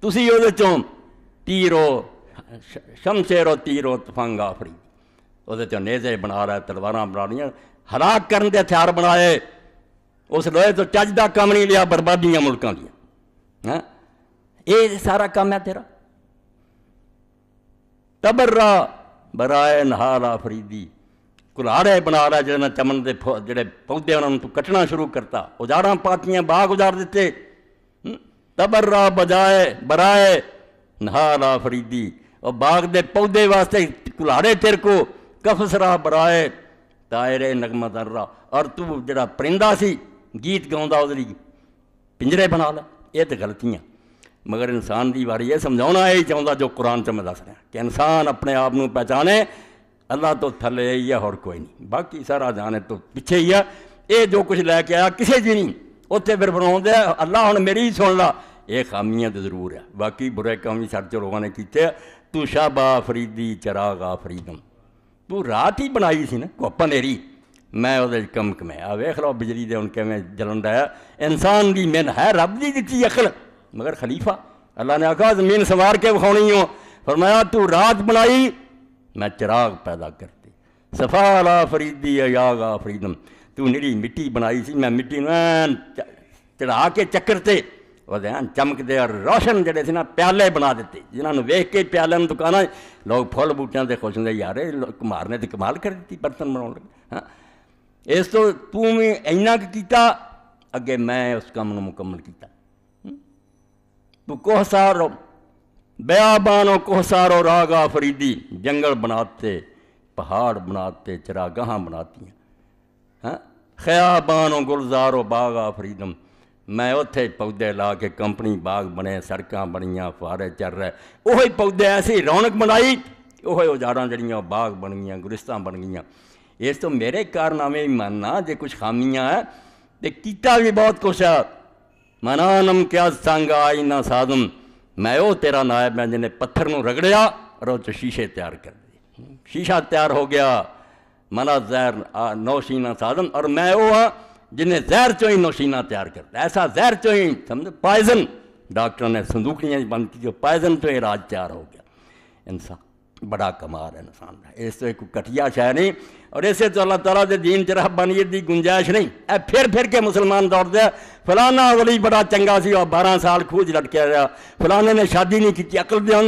تسی وہ چوں تیرو شمشیرو تیرو تفنگ آفری وہ چوں نیزے بنا رہے تلواراں بنا رہی ہلاک کرن دے ہتھیار بنائے اس لوہے تو چج دا کام نہیں لیا بربادیاں ملکاں دیا یہ سارا کام ہے تیرا تبرا برائے نہال آفریدی کلاڑے بنا رہا جہاں چمن دے جڑے پودے انہوں تو کٹنا شروع کرتا اجاڑاں پاتیاں باغ اجاڑ دیتے تبرا بجائے برائے نہال آفریدی اور باغ دے پودے واسطے کلاڑے تیر کو کفسرا برائے دائرے نغمہ درہ اور تو جڑا پرندہ سی گیت گاؤں ادھری پنجرے بنا لا یہ تو غلطیاں مگر انسان دی باری یہ سمجھاؤنا یہی چاہتا جو قرآن میں دس رہا کہ انسان اپنے آپ کو پہچانے اللہ تو تھلے ہی ہے اور کوئی نہیں باقی سارا جانے تو پیچھے ہی ہے یہ جو کچھ لے کے آیا کسی جی نہیں اتنے پھر بنا دے اللہ ہوں میری ہی سن لا یہ خامیاں تو ضرور ہے باقی برے کام بھی سارے لوگوں نے کیتے تو شابا فریدی چراغا فریدم تو رات ہی بنائی سی نا کوپا نیری میں وہ کمک میں ویخ لو بجلی دے ان کے میں جلن رہا انسان دی من ہے رب دی دیتی عقل مگر خلیفہ اللہ نے آخا زمین سوار کے بکھاؤنی ہوں فرمایا تو رات بنائی میں چراغ پیدا کرتی صفا فریدی یاغا فریدم تو نیری مٹی بنائی سی میں مٹی میں چڑھا کے چکرتے وہ چمکتے اور روشن جڑے سی نا پیالے بنا دیتے جنہوں نے ویخ کے پیالے میں دکانا لوگ پھل بوٹیاں سے خوش ہوتے یار مارنے تو کمال کر دیتی برتن بنا لگے ہاں اس تو بھی اینا کیتا اگے میں اس کام مکمل کیتا تو کوہسارو بیابانو کوہسارو راگا فریدی جنگل بناتے پہاڑ بناتے چراگاہاں بناتی ہیں ہاں خیابانو گلزارو باغا فریدم میں اتھے پودے لا کے کمپنی باغ بنے سڑکاں بنیاں فارے چل رہے وہی پودے ایسی رونق بنائی وہی اجاڑاں جڑیاں باغ بن گئیاں گلستاں بن گئیاں اس تو میرے کارنامے بھی ماننا جے کچھ خامیاں ہیں تو کیتا بھی بہت کچھ ہے منانم کیا سانگا آئی نہ سادم میں وہ تیرا نائب میں جنہیں پتھر نو رگڑیا اور وہ شیشے تیار کر دی شیشہ تیار ہو گیا منا زہر نوشینہ سادم اور میں وہ ہاں جنہیں زہر چوئی نوشینہ تیار کرتا ایسا زہر چوئی سمجھو پائزن ڈاکٹر نے صندوقیاں بند کی جو پائزن تو علاج تیار ہو گیا انسان بڑا کمال ہے انسان ہے اس تو ایک کٹیا شہ نہیں اور اسے تو اللہ تعالیٰ دے دین چ رہبانیت دی گنجائش نہیں اے پھر کے مسلمان دور دے فلانا ولی بڑا چنگا سی اور 12 سال کھوج لٹکیا رہا فلانے نے شادی نہیں کی عقل دے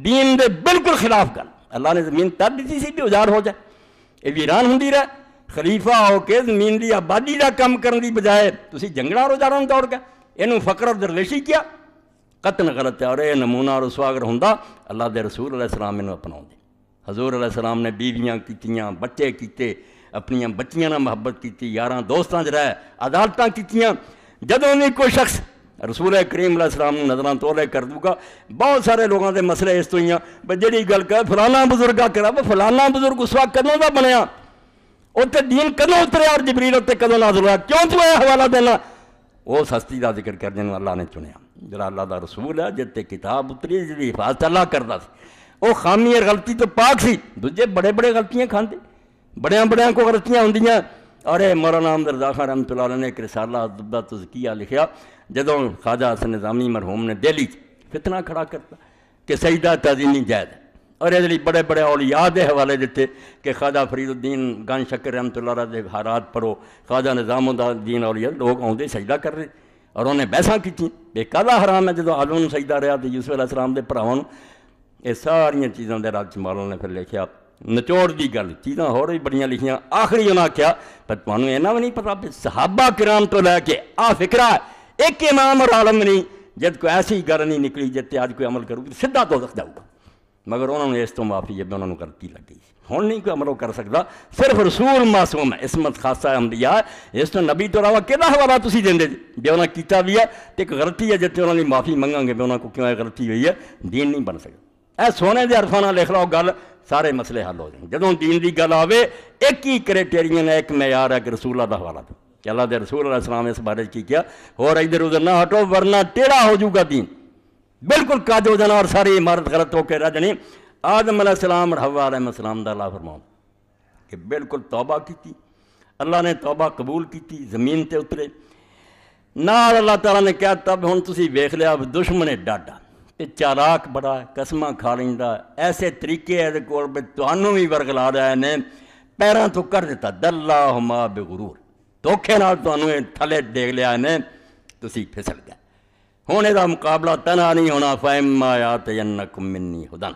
دین دے بالکل خلاف کر اللہ نے زمین تر دیتی سی بھی اجاڑ ہو جائے یہ ویران ہوندی رہے خلیفہ ہو کے زمین دی آبادی دا کم کرن دی بجائے تسی جنگلاں روزانہ نوں توڑ کے اینوں فقر اور درویشی کیا قطن غلط ہے. اور یہ نمونہ رسوا اگر ہوندا اللہ دے رسول علیہ السلام اینوں اپناؤندے. حضور علیہ السلام نے بیویاں کیتیاں بچے کیتے اپنیاں بچیاں نال محبت کیتی یاراں دوستاں چ رہے عدالتاں کیتیاں. جدوں بھی کوئی شخص رسول کریم علیہ السلام نظراں تولے کر دوں گا بہت سارے لوگوں دے مسئلے اس تو ہی ہیں جہی گل کہ فلانا بزرگ کرا فلانا بزرگ اس وقت کدوں کا بنیا اتنے دین کدوں اتریا اور جبریل اتنے کدوں نازل ہوا کیوں تو یہ حوالہ دینا اس ہستی کا ذکر کر جنوں اللہ نے چنیا جڑا اللہ دا رسول ہے جتے کتاب اتری جی حفاظت اللہ کرتا سی وہ خامی اور غلطی تو پاک سی دوجے بڑے بڑے غلطیاں کھاندے بڑیاں بڑیاں کو غلطیاں ہوندیاں. اور مولانا احمد رضا خان رحمۃ اللہ علیہ نے ایک رسالہ ادب تزکیہ لکھیا جدوں خواجہ حسن نظامی مرحوم نے دہلی فتنہ کھڑا کرتا کہ سجدہ تعظیمی جائز ہے اور یہ بڑے بڑے اولیاء دے حوالے دیتے کہ خواجہ فرید الدین گن شکر رحمۃ اللہ علیہ دے حالات پڑھو خواجہ نظام الدین اولیاء لوگ آؤندے سجدہ کر رہے اور انہیں بحثاں کیتیں یہ کالا حرام ہے جدوں آدم سجدہ رہا تو یوسف علیہ السلام دے بھراواں یہ ساریاں چیزاں دے رات مولانا نے پھر لکھیا نچوڑ دی گل چیزاں ہور بھی بڑیاں لکھیاں آخری انہاں آخیا پر تمہیں اینا بھی نہیں پتا صحابہ کرام تو لے کے فکرہ ایک امام اور عالم نہیں جد کوئی ایسی گل نہیں نکلی جتے آج کوئی عمل کرو سیدھا تو جاؤ گا مگر انہوں نے اس تو معافی جب انہوں نے غلطی لگی ہوں نہیں کوئی عمل کر سکتا صرف رسول معصوم ہے عصمت خاصہ انبیاء اس تو نبی تو علاوہ کہڑا حوالہ تسی دیندے بھی انہوں نے کیتا بھی ہے تو ایک غلطی ہے جتے انہوں نے معافی منگاں گے بھی انہوں کو کیوں یہ غلطی ہوئی ہے دین نہیں بن سکتا. اے سونے دے حرفاں نال لکھ لو گل سارے مسئلے حل ہو جائیں. جدوں دین دی گل آوے ایک ہی کرائٹیرین ہے ایک معیار ہے کہ رسول اللہ دا حوالہ دو کہ اللہ دے رسول علیہ السلام اس بارے کی کیا اور ادھر ادھر نہ ہٹو ورنہ ٹیڑھا ہو جائے گا دین بالکل کاج ہو جانا اور ساری عمارت غلط ہو کے رہ جانی. آدم علیہ السلام اور حوا علیہ السلام دا اللہ فرماؤں کہ بالکل توبہ کی اللہ نے توبہ قبول کی زمین تے اترے نال اللہ تعالیٰ نے کہا تب ہن تسی ویکھ لیا دشمن ہے ڈاڈا تے چالاک بڑا ہے قسماں کھا لیندا ایسے طریقے ہے کول بھی تانوں بھی ورگلا رہے نے پیراں تو کر دیتا دلہما بغرور دھوکھے نال تانوں تھلے ڈیگ لیا نے تسی پھسل گئے. ہن یہ مقابلہ تنہا نہیں ہونا فَإِمَّا يَأْتِيَنَّكُم مِّنِّي هُدًى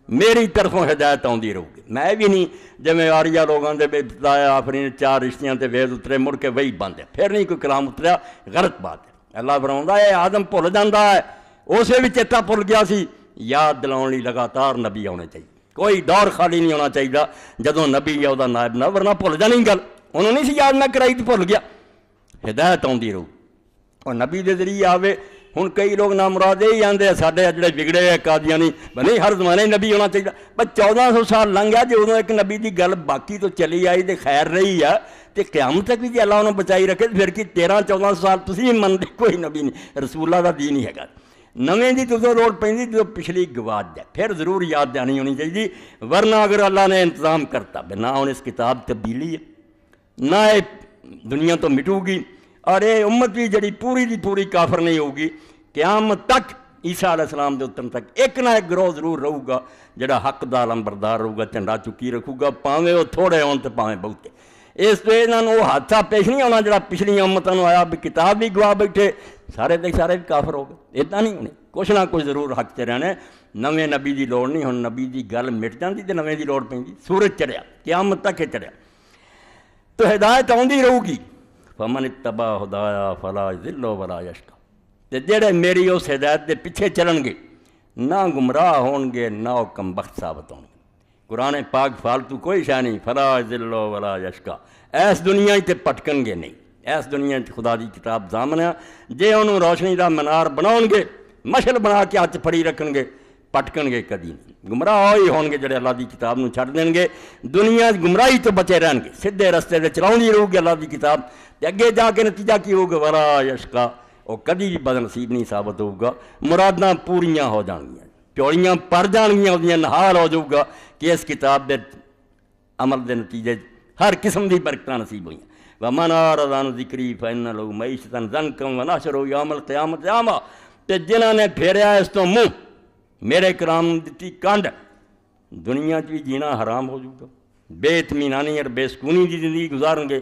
میری طرفوں ہدایت آتی رہو گی. میں بھی نہیں جویں آریہ لوگوں کے بتایا آفرین چار رشتیاں تے وید اترے مڑ کے وہی بند ہے پھر نہیں کوئی کلام اتریا غلط بات ہے. اللہ فرماؤندا ہے آدم بھول جاندا ہے اسے بھی چیتا بھول گیا سی یاد دلاؤن لئی لگاتار نبی آنے چاہیے کوئی دور خالی نہیں ہونا چاہیے جدوں نبی یا وہ نائب نہ ورنہ بھول جانی گل انہوں نہیں سی یاد میں کرائی تو بھول گیا. ہدایت آتی رہو اور نبی دے ذریعے آوے. ہوں کئی لوگ نامراد یہی آتے ہیں سارے جڑے بگڑے ہے قادیانی نہیں ہر زمانے نبی ہونا چاہیے پر 1400 سال لنگ گیا جی ادو ایک نبی کی گل باقی تو چلی آئی تو خیر رہی ہے تو قیامت تک بھی جی اللہ انہوں بچائی رکھے پھر کی 1300-1400 سال تھی منتے کوئی نبی نہیں رسول اللہ کا دین ہی ہے. نویں دی تو لوڑ پی جو پچھلی گواچ جائے پھر ضرور یاد دہانی ہونی چاہیے ورنہ اگر اللہ نے انتظام کرتا نہ ہوں اس کتاب تبدیلی ہے نہ یہ دنیا تو مٹو گی اور یہ امت بھی جڑی پوری دی پوری کافر نہیں ہوگی. قیامت تک عیسیٰ علیہ السلام دے اتن تک ایک نہ ایک گروہ ضرور رہو گا جڑا حق دا علمبردار رہو گا جھنڈا چکی رکھو گا پاویں وہ تھوڑے ہون تے پاویں بہتے. اس تو انہوں وہ حادثہ پیش نہیں ہونا جڑا پچھلی امتوں آیا بھی کتاب بھی گواہ بیٹھے سارے دے سارے بھی کافر ہو گئے. ادا نہیں ہونے کچھ نہ کچھ ضرور حق تے رہنے. نویں نبی دی لوڑ نہیں ہن نبی دی گل مٹ جاندی تے نویں دی لوڑ پیندی. سورج چڑھیا قیامت تک ہی چڑھیا تو ہدایت آندی رہو گی. فمن اتبع ہدایا فلا یضل ولا یشقی تے جڑے میری اس ہدایت دے پیچھے چلن گے نہ گمراہ ہون گے نہ کم بخت ثابت ہون گے. قرآن پاک فالتو کوئی شے نہیں فلا یضل ولا یشقی ایس دنیا تے پٹکن گے نہیں ایس دنیا خدا دی کتاب سامنے جے انہوں روشنی دا منار بناؤن گے مشل بنا کے ہاتھ پھڑی رکھن گے پٹکن گے کدی نہیں. گمراہ ہوئی ہون گے جڑے اللہ دی کتاب نو چھڑ دین گے دنیا گمراہی تو بچے رہن گے سیدھے رستے تے چلاؤندی رہو گے اللہ دی کتاب تے اگے جا کے نتیجہ کی ہوگا ولا یشقی وہ کدی بھی بد نصیب نہیں ثابت ہوگا. مراداں پوریاں ہو جان گیا پیوڑیاں پر جان گیا وہ نہال ہو جاؤ گا کہ اس کتاب دے عمل دے نتیجے ہر قسم دی برکتاں نصیب ہوئی. ومن اعرض عن ذکری فإن له معیشۃ ضنکا ونحشرہ یوم القیامۃ اعمیٰ تے جنہاں نے پھیریا اس تو منہ میرے کرام دتی کانڈ دنیا بھی جینا حرام ہو جائے گا بے اطمینانی اور بے سکونی کی زندگی گزاریں گے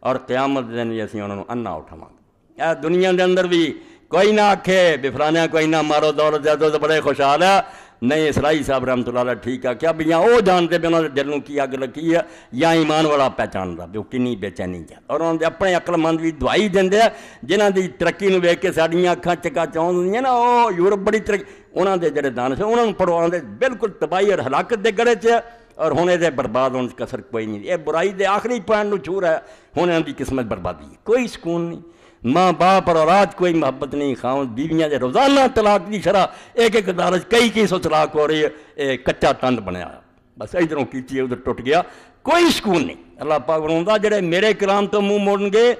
اور قیامت دن بھی اسی انہوں نے انا اٹھاواں گے. اے دنیا دے اندر بھی کوئی نہ آکھے بے فلانے کوئی نہ مارو دولت دے تو بڑے خوشحال ہے نہیں اسرائی صاحب رحمۃ اللہ علیہ ٹھیک ہے کیا بھی یا وہ جانتے بھی انہوں نے دل کی اگ لگی ہے یا ایمان والا پہچانتا بھی وہ کنی بےچینی ہے، اور انہوں نے اپنے عقل مند بھی دوائی دے جنہ کی ترقی ویک کے ساڑیاں اکھاں چکا چاہن ہوں نا، وہ یورپ بڑی ترقی انہوں نے جڑے دانش انہوں نے پڑھو آدھے بالکل تباہی اور ہلاکت دے گڑے چ، اور ہونے دے برباد ہونے کسر کوئی نہیں، یہ برائی دے آخری پوائنٹ نو چھو رہا ہے، ہونے ان کی قسمت بربادی ہے، کوئی سکون نہیں، ماں باپ اور اولاد کوئی محبت نہیں، خاوند بیویاں دے روزانہ طلاق دی شرح ایک ایک دارج کئی سو طلاق ہو رہی ہے، کچا تند بنیا بس ادھروں کیتی ہے ادھر ٹوٹ گیا، کوئی سکون نہیں۔ اللہ پاک فرماتا جڑے میرے کلام تو منہ موڑن گے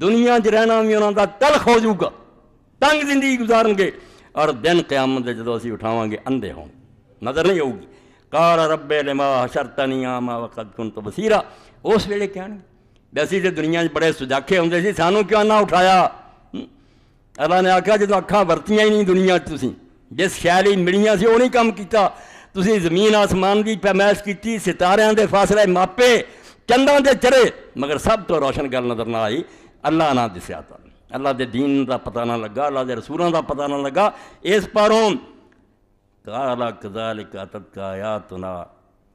دنیا چ رہنا بھی انہوں دا تلخ ہو جائے گا، تنگ زندگی گزارن گے، اور دن قیامت دے جدوں اسی اٹھاواں گے اندھے ہوں نظر نہیں ہوگی۔ قال رب لما حشرتنی اعمی وقد کنت بصیرا، اس ویلے کیا نہیں ویسے تو دنیا بڑے سجاکھے ہوندے سی، سانوں کیوں نہ اٹھایا؟ اللہ نے آکھا جدوں اکھاں ورتیاں ہی نہیں دنیا تسی جس خیال ہی مڑیاں سی وہ نہیں کم کیتا، تسی زمین آسمان دی پیمائش کیتی، ستاریاں دے فاصلے ماپے، چنداں دے چرے، مگر سب تو روشن گل نظر نہ آئی اللہ نہ دسیا تھا، اللہ دے دین دا پتہ نہ لگا، اللہ دے رسولاں دا پتہ نہ لگا، اس پاروں قال کذالک اتتک آیاتنا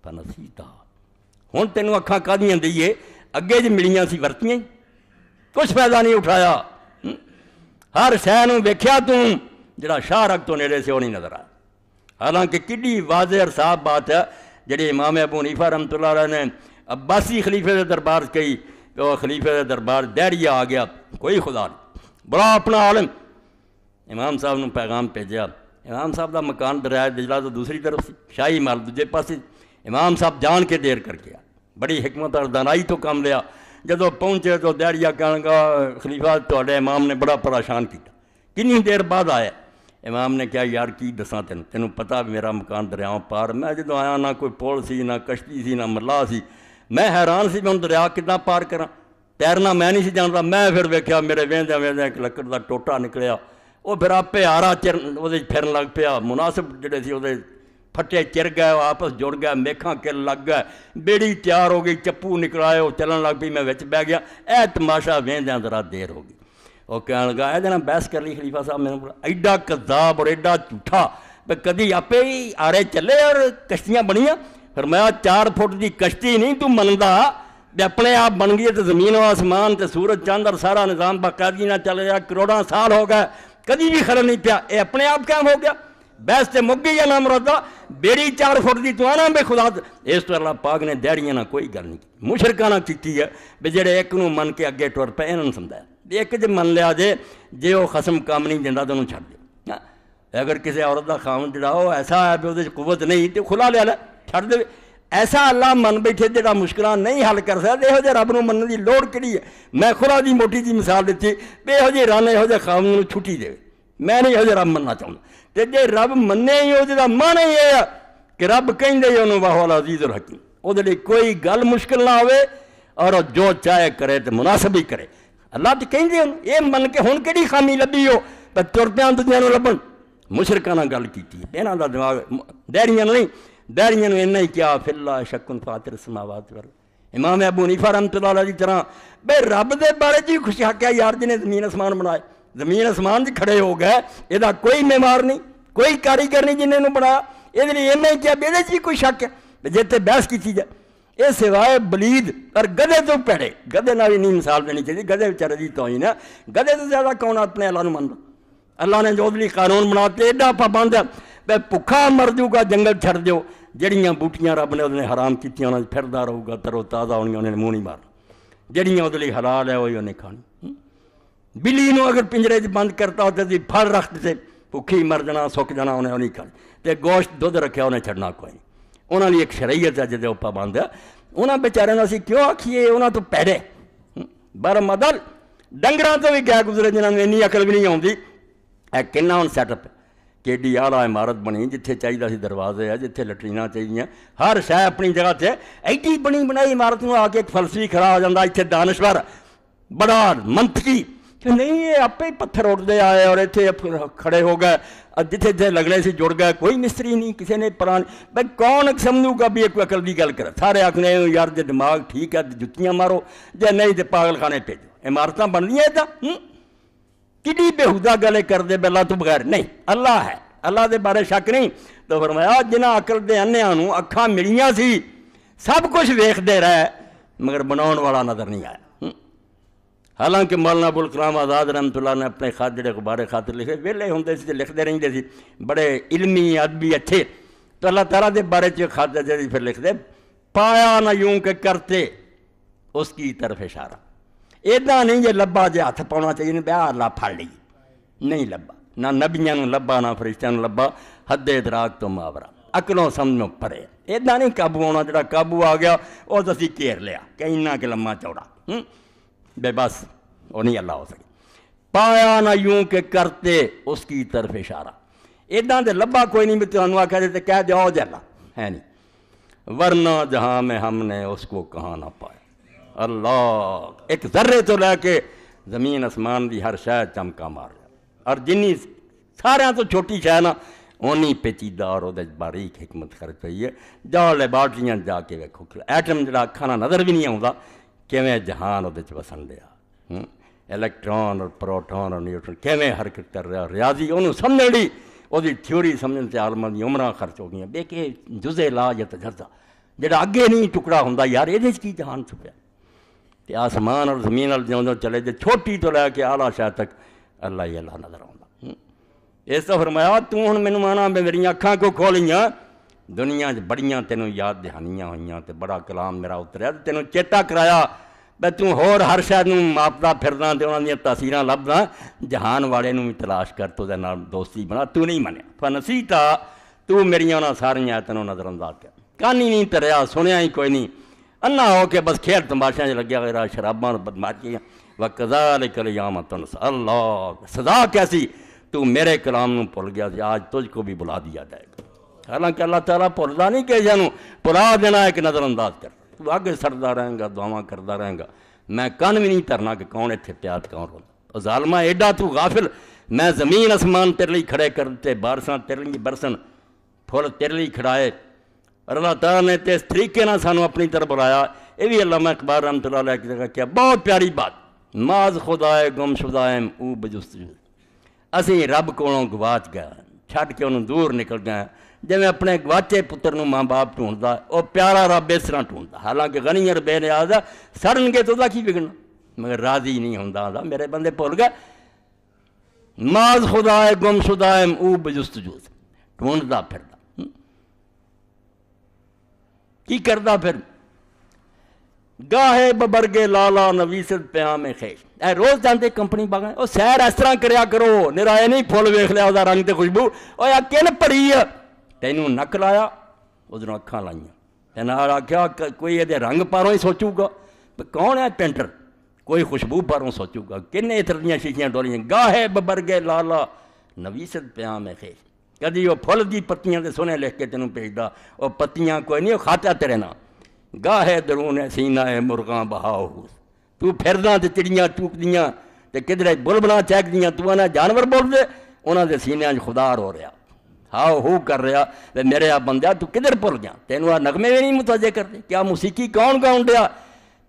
فنسیتہا، ہن تینوں اکھاں کادیاں دئیے اگے جی ملیاں سی ورتیاں کچھ فائدہ نہیں اٹھایا، ہر شے نوں ویکھیا تو جڑا شاہ رگ تو نیڑے سے وہ نہیں نظر آیا۔ حالانکہ کڈی واضح اور صاف بات ہے جڑی امام ابو حنیفہ رحمۃ اللہ علیہ نے عباسی خلیفے دے دربار کہی کہ وہ خلیفے دے دربار دہریہ آ گیا، کوئی خدا نہیں، بڑا اپنا عالم، امام صاحب نے پیغام بھیجا، امام صاحب دا مکان دریائے دجلہ تو دوسری طرف سی، شاہی محل دوجے پاسے، امام صاحب جان کے دیر کر گیا، بڑی حکمت اور دانائی تو کام لیا، جدو پہنچے تو دہریہ کہنے گا خلیفہ تہاڈے امام نے بڑا پریشان کیا، کنی دیر بعد آیا، امام نے کہا یار کی دساں تینوں پتہ میرا مکان دریاؤں پار، میں جدو آیا نہ کوئی پول سی نہ کشتی سی نہ ملا سی، میں حیران سی میں ہوں دریا کداں پار کراں، تیرنا میں نہیں سی جانتا، میں پھر ویکھیا میرے ویندے ویندے ایک لکڑ دا ٹوٹا نکلیا، وہ پھر آپے آرا وہ پھرن لگ پیا، مناسب جڑے سی وہ پھٹے چر گئے، وہ آپس جڑ گئے، میکھاں کل لگ گئے، بیڑی تیار ہو گئی، چپو نکلائے، وہ چلن لگ پئی، میں وچ بہ گیا، اے تماشا ویندیاں ذرا دیر ہو گئی، وہ کہنے لگا اے جناب بحث کر لی خلیفہ صاحب، میں نے بولا ایڈا کذاب اور ایڈا جھوٹا، بھئی کدی آپے ہی آرے چلے اور کشتیاں بنیاں، فرمایا 4 فٹ دی کشتی نہیں تو مندا، اپنے آپ بن گئی تو زمین و آسمان تے سورج چاند اور سارا نظام باقاعدگی نہ چل رہا، کروڑاں سال ہو گئے کدی بھی خلل نہیں پیا، اے اپنے آپ قائم ہو گیا، بحث تے مک گئی یا نہ مرادہ، بیڑی 4 فٹ دی تو آنا بے خدا، اس تو اللہ پاک نے دہریاں نہ کوئی گل نہیں کی، مشرکانہ کیتی ہے بھی جڑے ایک نو من کے اگے ٹر پے انہوں نے سمجھایا، ایک جے من لیا جے وہ خصم کام نہیں دینا تو انہوں چھڑ دے، اگر کسی عورت دا خاوند جڑا ہو ایسا ہے بھی وہ قوت نہیں تو کھلا لیا لے چھڑ دے، ایسا اللہ من بیٹھے جڑا مشکلات نہیں حل کر سکتا، یہو جہے رب نو مننے دی لوڑ کیڑی ہے، میں خدا دی موٹی جی مثال دیتی، یہو جہی رن یہو جہے خاوند نو چھٹی دے، میں نہیں یہو جہے رب مننا چاہتا، تے جے رب مننے ہی ہو جہاں مانا ہی ہے کہ رب کہندے ہی انہوں واہ العزیز الحکیم، وہ لیے کوئی گل مشکل نہ ہوئے اور جو چاہے کرے تو مناسب ہی کرے، اللہ تو کہندے ہوں یہ من کے ہن کیڑی خامی لبھی ہو پر تر پیاں دنیا نو لبن، مشرکانہ گل کیتی ہے، انہاں دا دماغ دہریاں نہیں، دہریاں نو انہاں ہی کیا فی اللہ شکن فاطر السماوات والارض، امام ابو حنیفہ رحمۃ اللہ علیہ دی طرح بے رب دے بارے جی خوش حق ہے یار جنہیں زمین آسمان بنائے، زمین آسمان جی کھڑے ہو گئے، یہ کوئی معمار نہیں، کوئی کاریگر نہیں جنہیں بنایا، یہ لیے انہیں کیا بے جی کوئی شک ہے جیتے بحث کی جائے، یہ سوائے بلید اور گدے تو پیڑے، گدے نہ بھی نہیں مثال دینی چاہیے، گدے بیچارے دی توہین ہے، گدے تو زیادہ کون اپنے اللہ نو مندا، اللہ نے جو بھی قانون بناتے ایڈا پابند ہے بے بھکھا مر جاؤ گا جنگل چھڑ دیو، جڑیاں بوٹیاں رب نے انہیں حرام کیتیاں انہیں پھردا رہو گا ترو تازہ ہونگیاں انہیں منہ نہیں مارنا، جڑیاں وہ حلال ہے وہی انہیں کھانی، بلی نو اگر پنجرے بند کرتا ہوتا تھی پھل رکھ دیتے بھوکھی مر جانا سک جانا انہیں نہیں کھانی، تے گوشت دودھ رکھیا انہیں چھڑنا کوئی نہیں، انہوں نے ایک شریعت ہے جدے اوپا بند ہے، انہوں بیچارے اسی کیوں آکھیے انہوں تو پیڑے بر مدل ڈنگراں تو بھی گیا گزرے جنہوں نے انی عقل بھی نہیں آتی، اے کنا ہن سیٹ اپ کہ ایڈی اعلیٰ عمارت بنی جتھے چاہیے سی دروازے ہے جتھے لٹریناں چاہیے، ہر شے اپنی جگہ تے ایڈی بنی بنائی عمارت نو آ کے ایک فلسفی کھڑا ہو جاتا، اتنے دانشور بڑا منطقی کہ نہیں یہ آپ ہی پتھر اٹھتے آئے اور اتنے کھڑے ہو گئے، جتھے جتھے لگنے سے جڑ گئے، کوئی مستری نہیں کسی نے پرانی، بھائی کون سمجھوں گا بھی ایک عقل کی گل کرے، سارے آخنے یار جے دماغ ٹھیک ہے جتیاں مارو، جے نہیں تو پاگل خانے بھیجو، عمارت بن رہی ہیں کڈی بےہودہ گلے کر دے اللہ تو بغیر نہیں، اللہ ہے، اللہ دے بارے شک نہیں. تو فرمایا جنہاں عقل دے انہیاں نوں اکھاں ملیاں سی سب کچھ ویکھدے رہے مگر بناؤن والا نظر نہیں آیا. حالانکہ مولانا ابوالکلام آزاد رحمۃ اللہ نے اپنے خط جڑے غبار خاطر لکھے ویلے ہوندے سی لکھتے رہندے سی بڑے علمی ادبی اچھے. تو اللہ تعالیٰ دے بارے خط جڑی پھر لکھتے پایا نہ یوں کہ کرتے اس کی طرف اشارہ. ایداں نہیں جے لبا جے ہاتھ پاؤنا چاہیے بیا اللہ پھڑ لی نہیں لبا. نہ نبیاں نوں لبا نہ فرشتیاں نوں لبا. حد ادراک تو ماورا عقلوں سمجھوں پرے. ایداں نہیں قابو آنا جڑا قابو آ گیا وہ تو اسی گھیر لیا کہ انہاں کہ لمحہ چوڑا بے بس وہ نہیں اللہ ہو سکے. پایا نہ یوں کہ کرتے اس کی طرف اشارہ. ایداں دے لبا کوئی نہیں بھی تمہیں آخیا جاتے کہہ جاؤ جی اللہ ہے نہیں ورنہ جہاں میں ہم نے اس کو کہاں نہ پایا. اللہ ایک ذرے تو لے کے زمین آسمان دی ہر شے چمکا مار لیا. اور جنی سارے تو چھوٹی شے نا اونی پیچیدہ اور وہ باریک حکمت خرچ ہوئی ہے. جاؤ لیبارٹریاں جا کے ویکھو ایٹم جڑا کھانا نظر بھی نہیں آتا کیویں جہان وہ وسن لیا. الیکٹران اور پروٹون اور نیوٹرون کیویں حرکت کر رہا. ریاضی انہوں سمجھ لی وہ تھیوری سمجھن سے عالماں دی عمراں خرچ ہو گئی. بے کہ جزے لا یا تجربہ جڑا اگے نہیں ٹکڑا ہوندا یار یہ کی جہان چھپیا. تے آسمان اور زمین وال جوں چلے جے چھوٹی تو لے کے اعلیٰ شے تک اللہ ہی اللہ نظر آਉਂدا. اس تو فرمایا تو ہن مینوں آنا میریاں اکھاں کو کھولیاں دنیا بڑیاں تینوں یاد دہانیاں ہوئیاں تے بڑا کلام میرا اتریا تینوں چیتا کرایا بے تو ہور ہر شے نوں ماپدا پھردا تے انہاں دیاں تاثیراں لبدا. جہان والے نوں بھی تلاش کر تو دے نال دوستی بنا. تو نہیں منیا فنسیتا تو میریاں انہاں ساریاں تینوں نظر انداز کر کانی نہیں تریا سنیا ہی کوئی نہیں انا ہو کے بس کھیل تماشا چ لگیا غیر شراباں بدماشیاں وکذالک الیوم تنسیٰ. اللہ سزا کیسی تو میرے کلام نوں بھول گیا سی آج تجھ کو بھی بلا دیا جائے گا. حالانکہ اللہ تعالیٰ بھولدا نہیں کہ جانوں بلا دینا ایک نظر انداز کر. تو آگے سردا رہیں گا دعاواں کردا رہیں گا میں کن بھی نہیں ترنا کہ کون اتنے پیاد کون روندا. ظالمہ ایڈا تو غافل میں زمین آسمان تیرے لیے کھڑے کرتے بارشاں تیرے لیے برسن پھل تیرے لیے کھڑائے. اور اللہ تعالیٰ نے تے اس طریقے نہ سانوں اپنی طرف بلایا. یہ بھی علامہ اقبال رحمۃ اللہ علیہ کی جگہ کیا بہت پیاری بات. ماز خدائے گم شدائم او بجستجو اسی رب کولوں گواچ گئے چھڈ کے انہوں دور نکل گئے. جی اپنے گواچے پتر نوں ماں باپ ڈھونڈتا وہ پیارا رب اس طرح ڈھونڈتا. حالانکہ غنی اور بے نیاز سڑن گے تو کی بگڑنا مگر راضی نہیں ہوندا میرے بندے بھول گئے. ماز خدائے گم شدائم او بجستجو ڈھونڈتا پھردا کی کردا پھر گاہے ببرگے لالا نویست پیام خیش. اے روز جانتے کمپنی باغ وہ سیر اس طرح کریا کرو نرائے نہیں پھول ویخ لیا وہ رنگ تے خوشبو وہ یا کن پڑی ہے تینوں نک لایا ادھر اکھاں لائیاں تینا آخیا کوئی یہ رنگ پاروں ہی سوچوں گا کون ہے پینٹر کوئی خوشبو پاروں سوچوں گا کن اتر دیاں شیشیاں ڈولیاں. گاہے ببرگے لالا نویست پیام خیش. کدی وہ پھل دی پتیاں دے سونے لکھ کے تینوں بھیجدا وہ پتیاں کوئی نہیں وہ کھاتا تیرے نام. گاہے درون سینہ مرغاں بہاؤ تو پھردا تے چڑیاں چوکدیاں تے کدھر بلبلاں چہکدیاں تو انہاں جانور بول دے انہاں دے سینیاں خدا رو رہا ہاؤ ہو کر رہا تے میرے آ بندہ تو کدھر بھول گیا تینوں آ نغمے بھی نہیں متوجہ کرتے. کیا موسیقی کون گاؤن دیا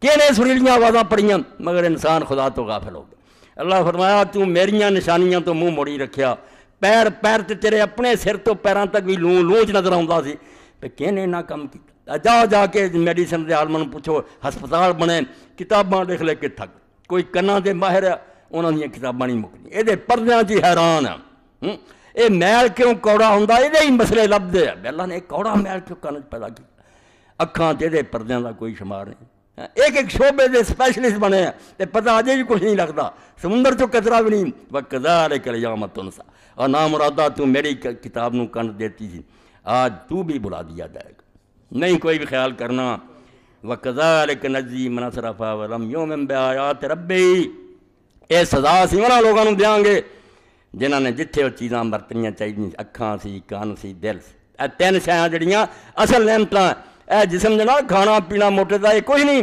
کہنے سریلیاں آوازاں پڑیاں مگر انسان خدا تو غافل ہو گیا. اللہ فرمایا تو میریاں نشانیاں تو منہ موڑی رکھیا پیر پیر تے تیرے اپنے سر تو پیراں تک بھی لونچ نظر آਉਂدا سی تے کہنے نہ کم کیتا. جا کے میڈیسن دے عالماں نوں پوچھو ہسپتال بنے کتاباں لکھ لے کے تھک کوئی کناں دے ماہر ہے انہاں دیاں کتاباں نہیں مکدیاں. یہ پردیاں چ حیران ہے یہ میل کیوں کوڑا ہوندا یہ ہی مسئلے لبدے ہیں. اللہ نے کوڑا میل کیوں کن پیدا کیا اکھاں تے یہ پردیاں دا کوئی شمار نہیں. ایک ایک شعبے دے سپیشلسٹ بنے ہیں تے پتہ اجے بھی کچھ نہیں لگتا سمندر چوں کچرا بھی نہیں. وکذالک الیوم تنسیٰ. اور نامرادہ تو میری کتاب نوں کن دیتی تھی آج تو بھی بلا دیا جائے گا نہیں کوئی بھی خیال کرنا. وکذالک نجزی من اسرف ولم یؤمن بآیات ربی. یہ سزا سی انہاں لوگوں نوں دیاں گے جنہاں نے جتھے وہ چیزاں برتنیاں چاہیے اکھاں سی کان سی دل سی. اے تین شیاں جڑیاں اصل نعمتاں اے جسم جنا کھانا پینا موٹے دا یہ کوئی نہیں.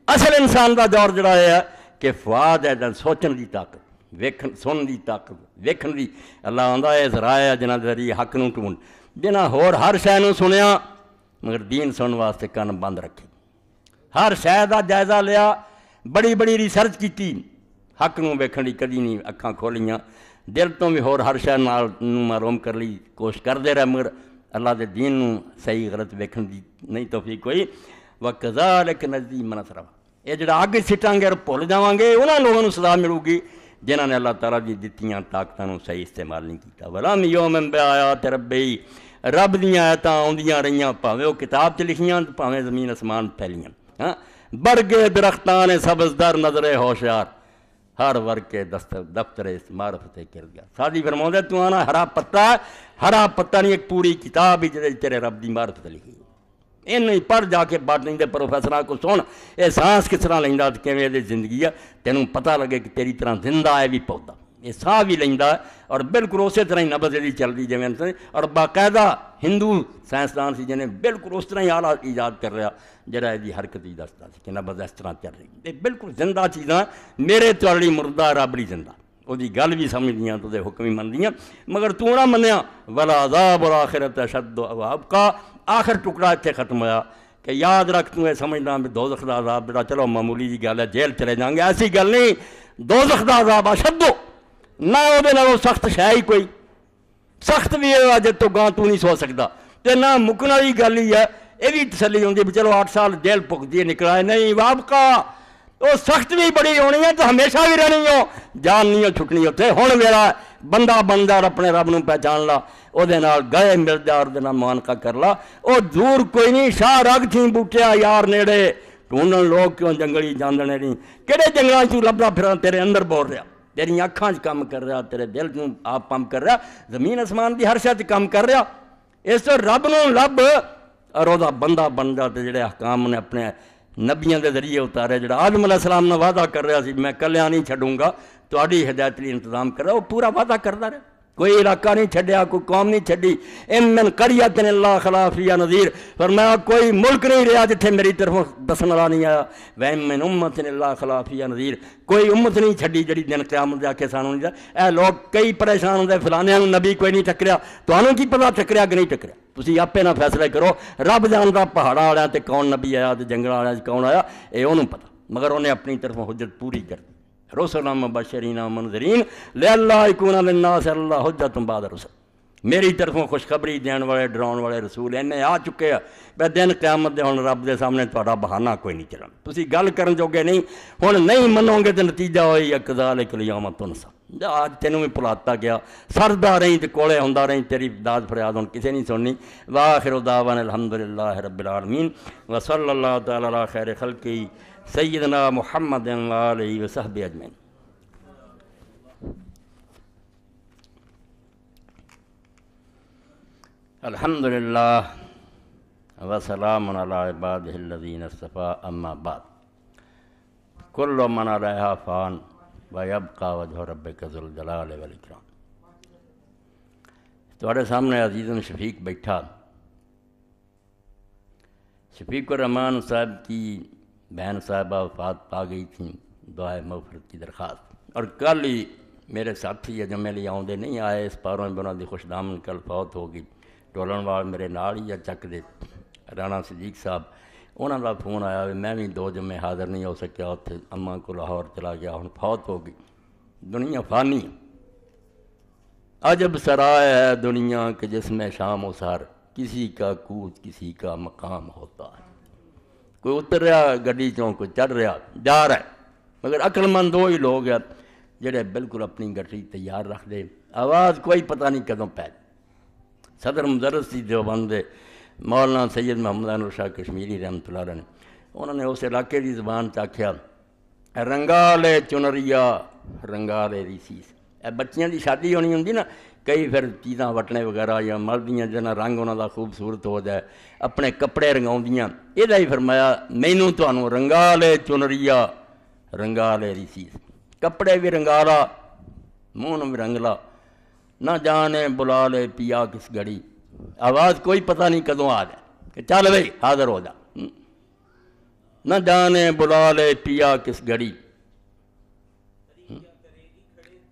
اصل انسان دا دور جڑا ہے کہ فؤاد ہے سوچن دی طاقت ویکھن سن دی طاقت ویکھن دی. اللہ آندا ہے ذرائع جنہاں دے ذریعے حق نوں ٹونڈ جنہاں ہور ہر شے نوں سنیا مگر دین سنن واسطے کن بند رکھے ہر شے دا جائزہ لیا بڑی بڑی ریسرچ کیتی حق نوں ویکھਣ دی کدی نہیں اکھاں کھولیاں، دل تو بھی ہور ہر شے نال معلوم کر لی کوشش کردے رہے، مگر اللہ دے دین نوں صحیح غلط ویکھਣ دی نہیں توفیق ہوئی۔ وَكَذَلِكَ نَجْزِي مَنْ أَسْرَفَ، یہ جڑا اگ سٹاں گے اور بھول جاواں گے انہاں لوگوں نوں سزا ملے گی جنہاں نے اللہ تعالیٰ دی دتیاں طاقتاں نوں صحیح استعمال نہیں کیتا۔ وَلَمْ يُؤْمِنْ بِآيَاتِ رَبِّهِ، رب دیاں آیتاں آؤندیاں رہیاں، بھاویں وہ کتاب چ لکھیاں بھاویں زمین اسمان پھیلیاں، ہاں بڑھ گئے درختان سبز در نظر ہوشیار، ہر ورگ کے دفتر معرفت کردگار۔ سادی فرماؤں تو آنا ہرا پتہ نہیں ایک پوری کتاب ہی جدے تیرے رب دی معرفت لکھی، نہیں پڑھ جا کے باٹنی دے پروفیسراں کو سن اے سانس کس طرح لیندا تے کیویں دی زندگی ہے، تینوں پتہ لگے کہ تیری طرح زندہ ہے بھی پودا، یہ ساہ بھی لیندا ہے اور بالکل اسی طرح ہی نبض دی چل رہی جویں اور باقاعدہ ہندو سائنسدان سی جنہیں بالکل اس طرح ہی آلہ ایجاد کر رہا جڑا یہ حرکت ہی دستا سی کہ نبض اس طرح چل رہی، یہ بالکل زندہ چیزاں، میرے تواڈی مردہ رب نہیں زندہ، وہ دی گل بھی سمجھدیاں تو دے حکم ہی مندیاں، مگر تو نہ منیا ولا عذاب الآخرۃ اشد وابقیٰ، آخر ٹکڑا اتنے ختم ہوا کہ یاد رکھ تو یہ سمجھنا بھی دوزخ دا عذاب جڑا چلو معمولی جی گل ہے جیل چلے جائیں گے، ایسی گل نہیں، دوزخ دا عذاب اشد نہ وہ دے نالوں سخت شے ہی کوئی، سخت بھی ہے اج تو گاں تو نہیں سو سکتا تے نہ مکن والی گل ہی ہے، یہ بھی تسلی ہوندی بھی چلو 8 سال جیل پکتی نکلا ہے، نہیں وابقیٰ وہ سخت بھی بڑی ہونی ہے تو ہمیشہ بھی رہنی ہو، جان نہیں ہو چھٹنی اتنے، ہن ویلا بندہ بندہ اپنے رب نوں پہچان لا، وہ گئے مل جا اور معانقہ کر لا، وہ دور کوئی نہیں، شاہ رگ تھی بوٹیا یار نیڑے ڈھونڈن لوگ کیوں جنگلی جاندنے نہیں، کہڑے جنگلاں چوں لبدا پھراں تیرے اندر بول رہا، تیری اکھاں چ کام کر رہا، تیرے دل چوں آپ پمپ کر رہا، زمین اسمان دی ہر شے تے کام کر رہا، اس تو رب نوں لب اور وہ بندہ بن جا تے جڑے احکام نے اپنے نبیاں دے ذریعے اتارے، جڑا آدم علیہ السلام نے وعدہ کر رہا سی میں کلیاں نہیں چھڈوں گا، تہاڈی ہدایت لئی انتظام کر رہا، وہ پورا وعدہ کردا رہا، کوئی علاقہ نہیں چھڈیا، کوئی قوم نہیں چھڈی، من قریۃ الا خلا فیہا نذیر، فرمایا کوئی ملک نہیں رہا جتھے میری طرفوں دسن والا نہیں آیا، من امت الا خلا فیہا نذیر، کوئی امت نہیں چھڈی جڑی دن قیامت دے آکھے سانوں نہیں جا، اے لوگ کئی پریشان ہوندے فلانیاں نبی کوئی نہیں ٹکریا، تانوں کی پتہ ٹکریا کہ نہیں ٹکریا، تسی آپے نہ فیصلے کرو، رب جاندا پہاڑاں والےاں تے کون نبی آیا تے جنگلاں والےاں کون آیا، اے انہوں پتہ، مگر انہیں اپنی طرفوں حجت پوری کر دی، رسلا مبشرین ومنذرین لئلا یکون للناس علی اللہ حجۃ بعد الرسل، میری طرفوں خوشخبری دین والے ڈراؤن والے رسول اینے آ چکے ہیں بے دن قیامت دے ہن رب دے سامنے تہاڈا بہانہ کوئی نہیں چلنا، تسی گل کرن جوگے نہیں، ہن نہیں منو گے تے نتیجہ ہوئی کذالک الیوم تنسیٰ، آج تینوں بھی بھلاتا گیا، سردا رہی تے کولے ہوندا رہی، تیری داد فریاد ہن کسے نہیں سننی، وآخر دعوانا الحمدللہ رب العالمین وصلی اللہ تعالی علی خیر خلقہ سیدنا محمد وآلہ وصحبہ اجمعین۔ الحمدللہ وسلام علی عبادہ الذین اصطفیٰ، اما بعد، کل من علیہا فان ویبقی وجہ ربک ذو الجلال والاکرام۔ تمہارے سامنے عزیز شفیق بیٹھا، شفیق الرحمان صاحب کی بہن صاحبہ وفات پا گئی تھیں، دعائے مغفرت کی درخواست، اور کل ہی میرے ساتھی جمعے لیے آؤندے نہیں آئے، اس پاروں میں انہوں دی خوش دامن کل فوت ہو گئی، ٹولن وال میرے نال ہی چک دے رانا صدیق صاحب، انہوں کا فون آیا میں بھی 2 جمعے حاضر نہیں ہو سکیا، اتنے اماں کو لاہور چلا گیا، ہن فوت ہو گئی، دنیا فانی ہے، عجب سرائے ہے دنیا کہ جس میں شام و سحر کسی کا کوچ کسی کا مقام ہوتا ہے، کوئی اتر رہا گڈی چوں کوئی چڑھ رہا جا رہا ہے، مگر عقل مند وہی لوگ ہیں جڑے بالکل اپنی گٹری تیار رکھ دے، آواز کوئی پتہ نہیں کدوں پہ، صدر مدرس سی دیوبند دے مولانا سید محمد انور شاہ کشمیری رحمۃ اللہ علیہ نے، انہوں نے اس علاقے دی زبان چاکھیا رنگالے چنریا رنگالے ریسیس، اے بچیاں دی شادی ہونی ہوندی نا، کئی پھر چیزاں وٹنے وغیرہ یا مردیاں جنہاں رنگ انہاں دا خوبصورت ہو جائے، اپنے کپڑے رنگاؤندیاں، یہ ہی فرمایا مینوں تانوں رنگالے چنریا رنگالے ریسیس، کپڑے بھی رنگالا منہ بھی رنگلا، نہ جانے بلا لے پیا کس گھڑی، آواز کوئی پتہ نہیں کدوں آ جائے کہ چل بھائی حاضر ہو جا، نہ جانے بلا لے پیا کس گھڑی،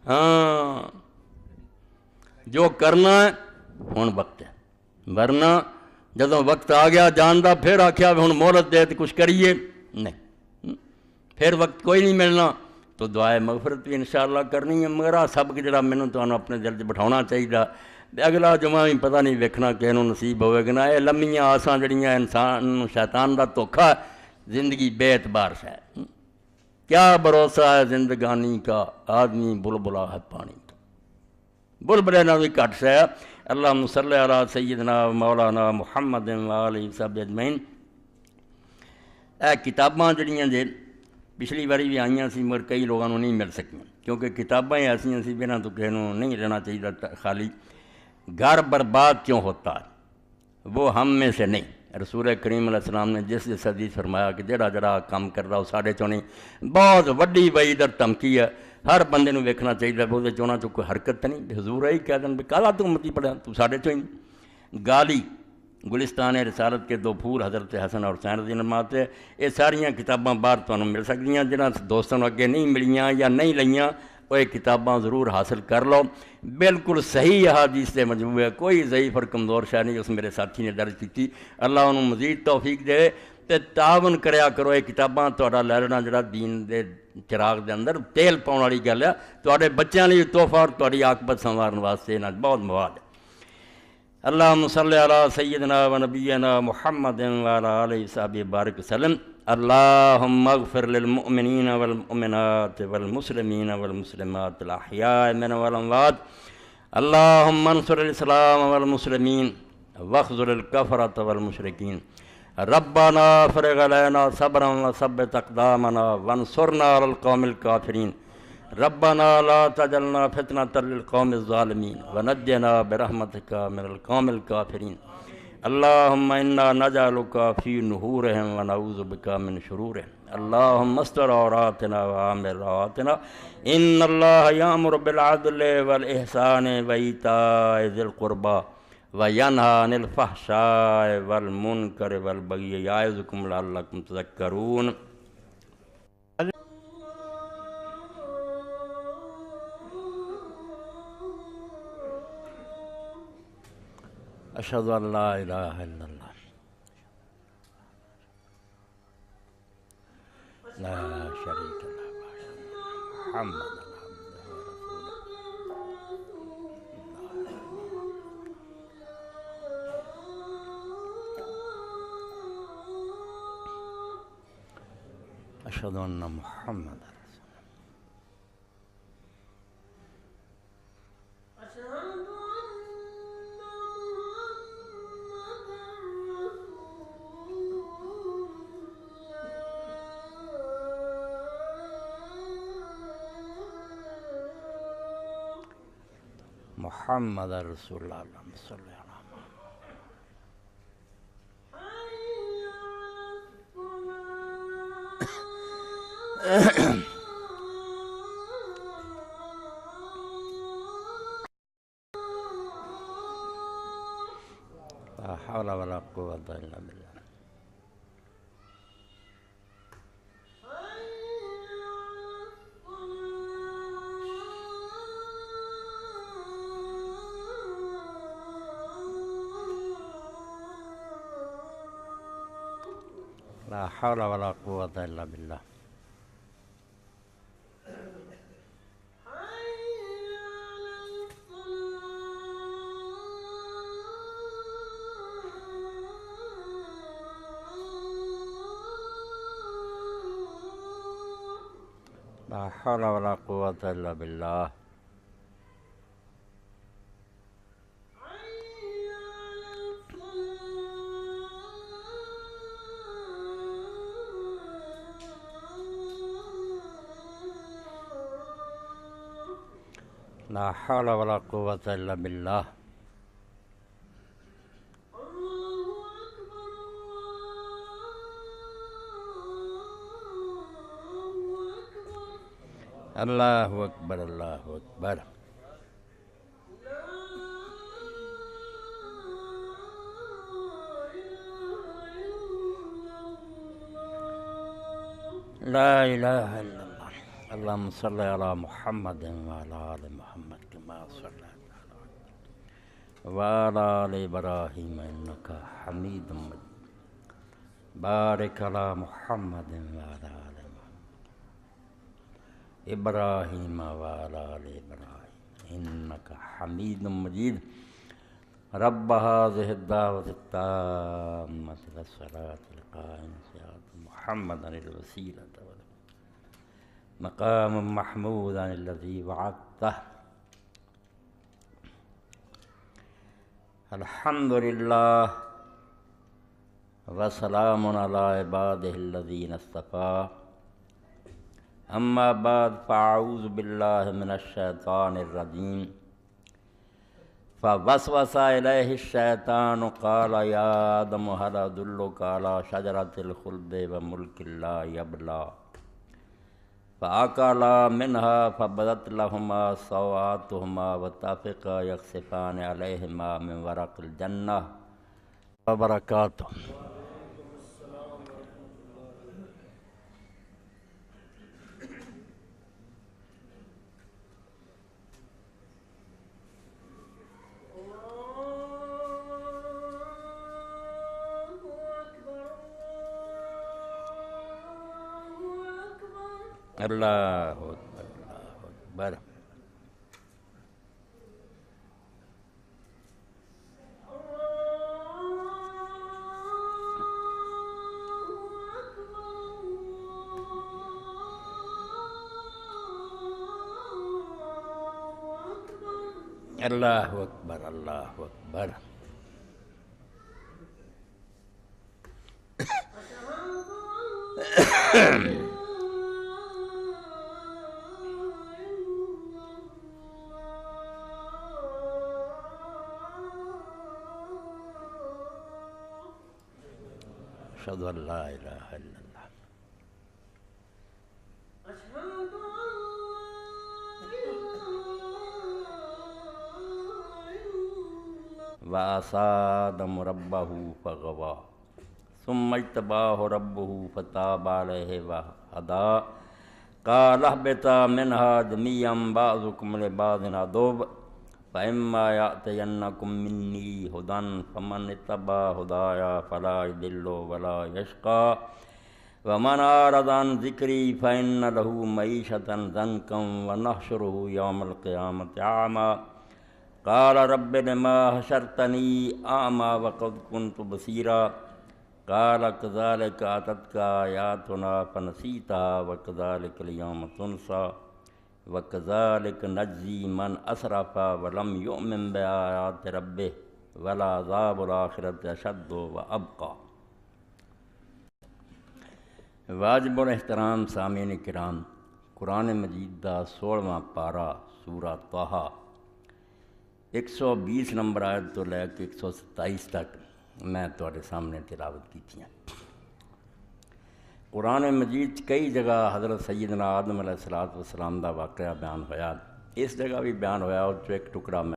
ہاں جو کرنا ہے ہن وقت ہے، ورنہ جدوں وقت آ گیا جاندا پھر آکھیا ہن مہلت دے تے کچھ کریے نہیں، پھر وقت کوئی نہیں ملنا، تو دعائے مغفرت بھی انشاءاللہ کرنی ہے، مگر سب جڑا مینوں تمہیں اپنے دل 'چ بٹھاؤنا چاہیے اگلا جمعہ بھی پتہ نہیں ویکھنا کہے نوں نصیب ہوئے گا نا۔ یہ لمیاں آساں جڑیاں انسان شیطان دا دھوکھا، زندگی بے اعتبار سے ہے، کیا بھروسہ ہے زندگانی کا، آدمی بلبلا ہے پانی کا، بلبلے نہ بھی گھٹ سے ہے۔ اللہم صلی علی سیدنا مولانا محمد وآلہ وصحبہ اجمعین۔ اے کتاباں جڑیاں جے پچھلی باری بھی آئیاں سی مگر کئی لوگوں نہیں مل سکیاں، کیونکہ کتاباں ہی ایسیاں سی بنا تو کسی نوں نہیں رہنا چاہیے خالی۔ گھر برباد کیوں ہوتا ہے؟ وہ ہم میں سے نہیں۔ رسول کریم علیہ السلام نے جس حدیث فرمایا کہ جڑا جڑا کام کر رہا وہ ساڑھے چوں نہیں، بہت وڈی وعید اور دھمکی ہے، ہر بندے نوں ویکھنا چاہیے وہ چونا چوں کوئی حرکت نہیں۔ حضور ہی کہہ دیں بھی کالا تو امتی پڑھا تو ساڑھے چوں ہی نہیں۔ گالی گلستان رسالت کے 2 پھول حضرت حسن اور حسین رضی اللہ عنہ، یہ ساریاں کتاباں باہر تمہیں مل سکتی ہیں، جنہاں دوستوں اگے نہیں ملیاں یا نہیں لئیاں وہ یہ کتاباں ضرور حاصل کر لو۔ بالکل صحیح احادیث سے مجموعہ ہے، کوئی ضعیف اور کمزور شے نہیں اس میرے ساتھی نے درج کی۔ اللہ انہوں مزید توفیق دے تے تعاون کریا کرو۔ یہ کتاباں تہاڈا لے لینا جڑا دین دے چراغ دے اندر تیل پاؤن والی گل ہے، تہاڈے بچیاں لئی تحفہ اور تہاڈی عاقبت سنوارن واسطے انہاں بہت مواد ہے۔ اللہم صلی علی سیدنا و نبینا محمد وعلی آلہ وصحبہ بارک وسلم۔ اللہم اغفر للمؤمنین والمؤمنات والمسلمین والمسلمات الاحیاء من والاموات۔ اللہم انصر الاسلام والمسلمین واخذل الکفرۃ والمشرکین۔ ربنا افرغ علینا صبرا وثبت اقدامنا وانصرنا علی القوم الکافرین۔ ربنا لا تجعلنا فتنة للقوم الظالمین ونجنا برحمتک من القوم الکافرین۔ اللہم انا نجعلک فی نحورہم ونعوذ بک من شرورہم۔ اللہم استر عوراتنا وآمن رواتنا۔ ان اللہ یامر بالعدل والاحسان وایتاء ذی القربى وینہی عن الفحشاء والمنکر والبغی یعظکم لعلکم تذکرون۔ اشہد ان لا الہ الا اللہ لا شریک لہ محمد اشہد ان محمد محمد رسول اللہ اللہم صلی علی لا حول ولا قوة الا باللہ۔ لا حول ولا قوة الا باللہ۔ لا حول ولا قوة الا باللہ۔ لا حول ولا قوة الا باللہ۔ اللہ اکبر اللہ اکبر۔ لا الہ الا اللہ۔ اللہم صلی علی محمد وعلی آل محمد کما صلیت علی وعلی آل ابراہیم انک حمید مجید۔ بارک علی محمد وعلی آل محمد۔ إبراهيم وعلى آل إبراهيم إنك حميد مجيد رب هذه الدعوة التامة والصلاة القائمة آت محمدا الوسيلة مقام محمودا الذي وعدته. الحمد لله وسلام على عباده الذين اصطفى. أما بعد فأعوذ بالله من الشيطان الرجيم. فوسوس إليه الشيطان قال يا آدم هل أدلك على شجرة الخلد وملك لا يبلى فأكلا منها فبدت لهما سوآتهما وطفقا يخصفان عليهما من ورق الجنة وبركاته. اللہ اکبر اللہ اکبر. اللہ اکبر اللہ اکبر. أشهد أن لا إله إلا الله. وعصى آدم ربه فغوى ثم اجتباه ربه فتاب عليه وهدى. قال اهبطا منها جميعا بعضكم لبعض عدو فإما يأتينكم مني هدى فمن اتبع هدايا فلا يضل ولا يشقى ومن أعرض عن ذكري فإن له معيشة ضنكا ونحشره يوم القيامة أعمى. قال رب لما حشرتني أعمى وقد كنت بصيرا. قال كذلك أتتك آياتنا فنسيتها وكذلك اليوم تنسى وَكَذَلِكَ نَجْزِي مَنْ أَسْرَفَ وَلَمْ يُؤْمِنْ بِآيَاتِ رَبِّهِ وَلَعَذَابُ الْآخِرَةِ أَشَدُّ وَأَبْقَى. واجب الاحترام سامعین کرام، قرآن مجید دا 16واں پارا سورہ طٰہٰ 120 نمبر آیت تو لے کے 127 تک میں تواڈے سامنے تلاوت کیتی ہیں. قرآن مجید کئی جگہ حضرت سیدنا آدم علیہ السلام دا واقعہ بیان ہویا. اس جگہ بھی بیان ہویا، اور جو ایک ٹکڑا میں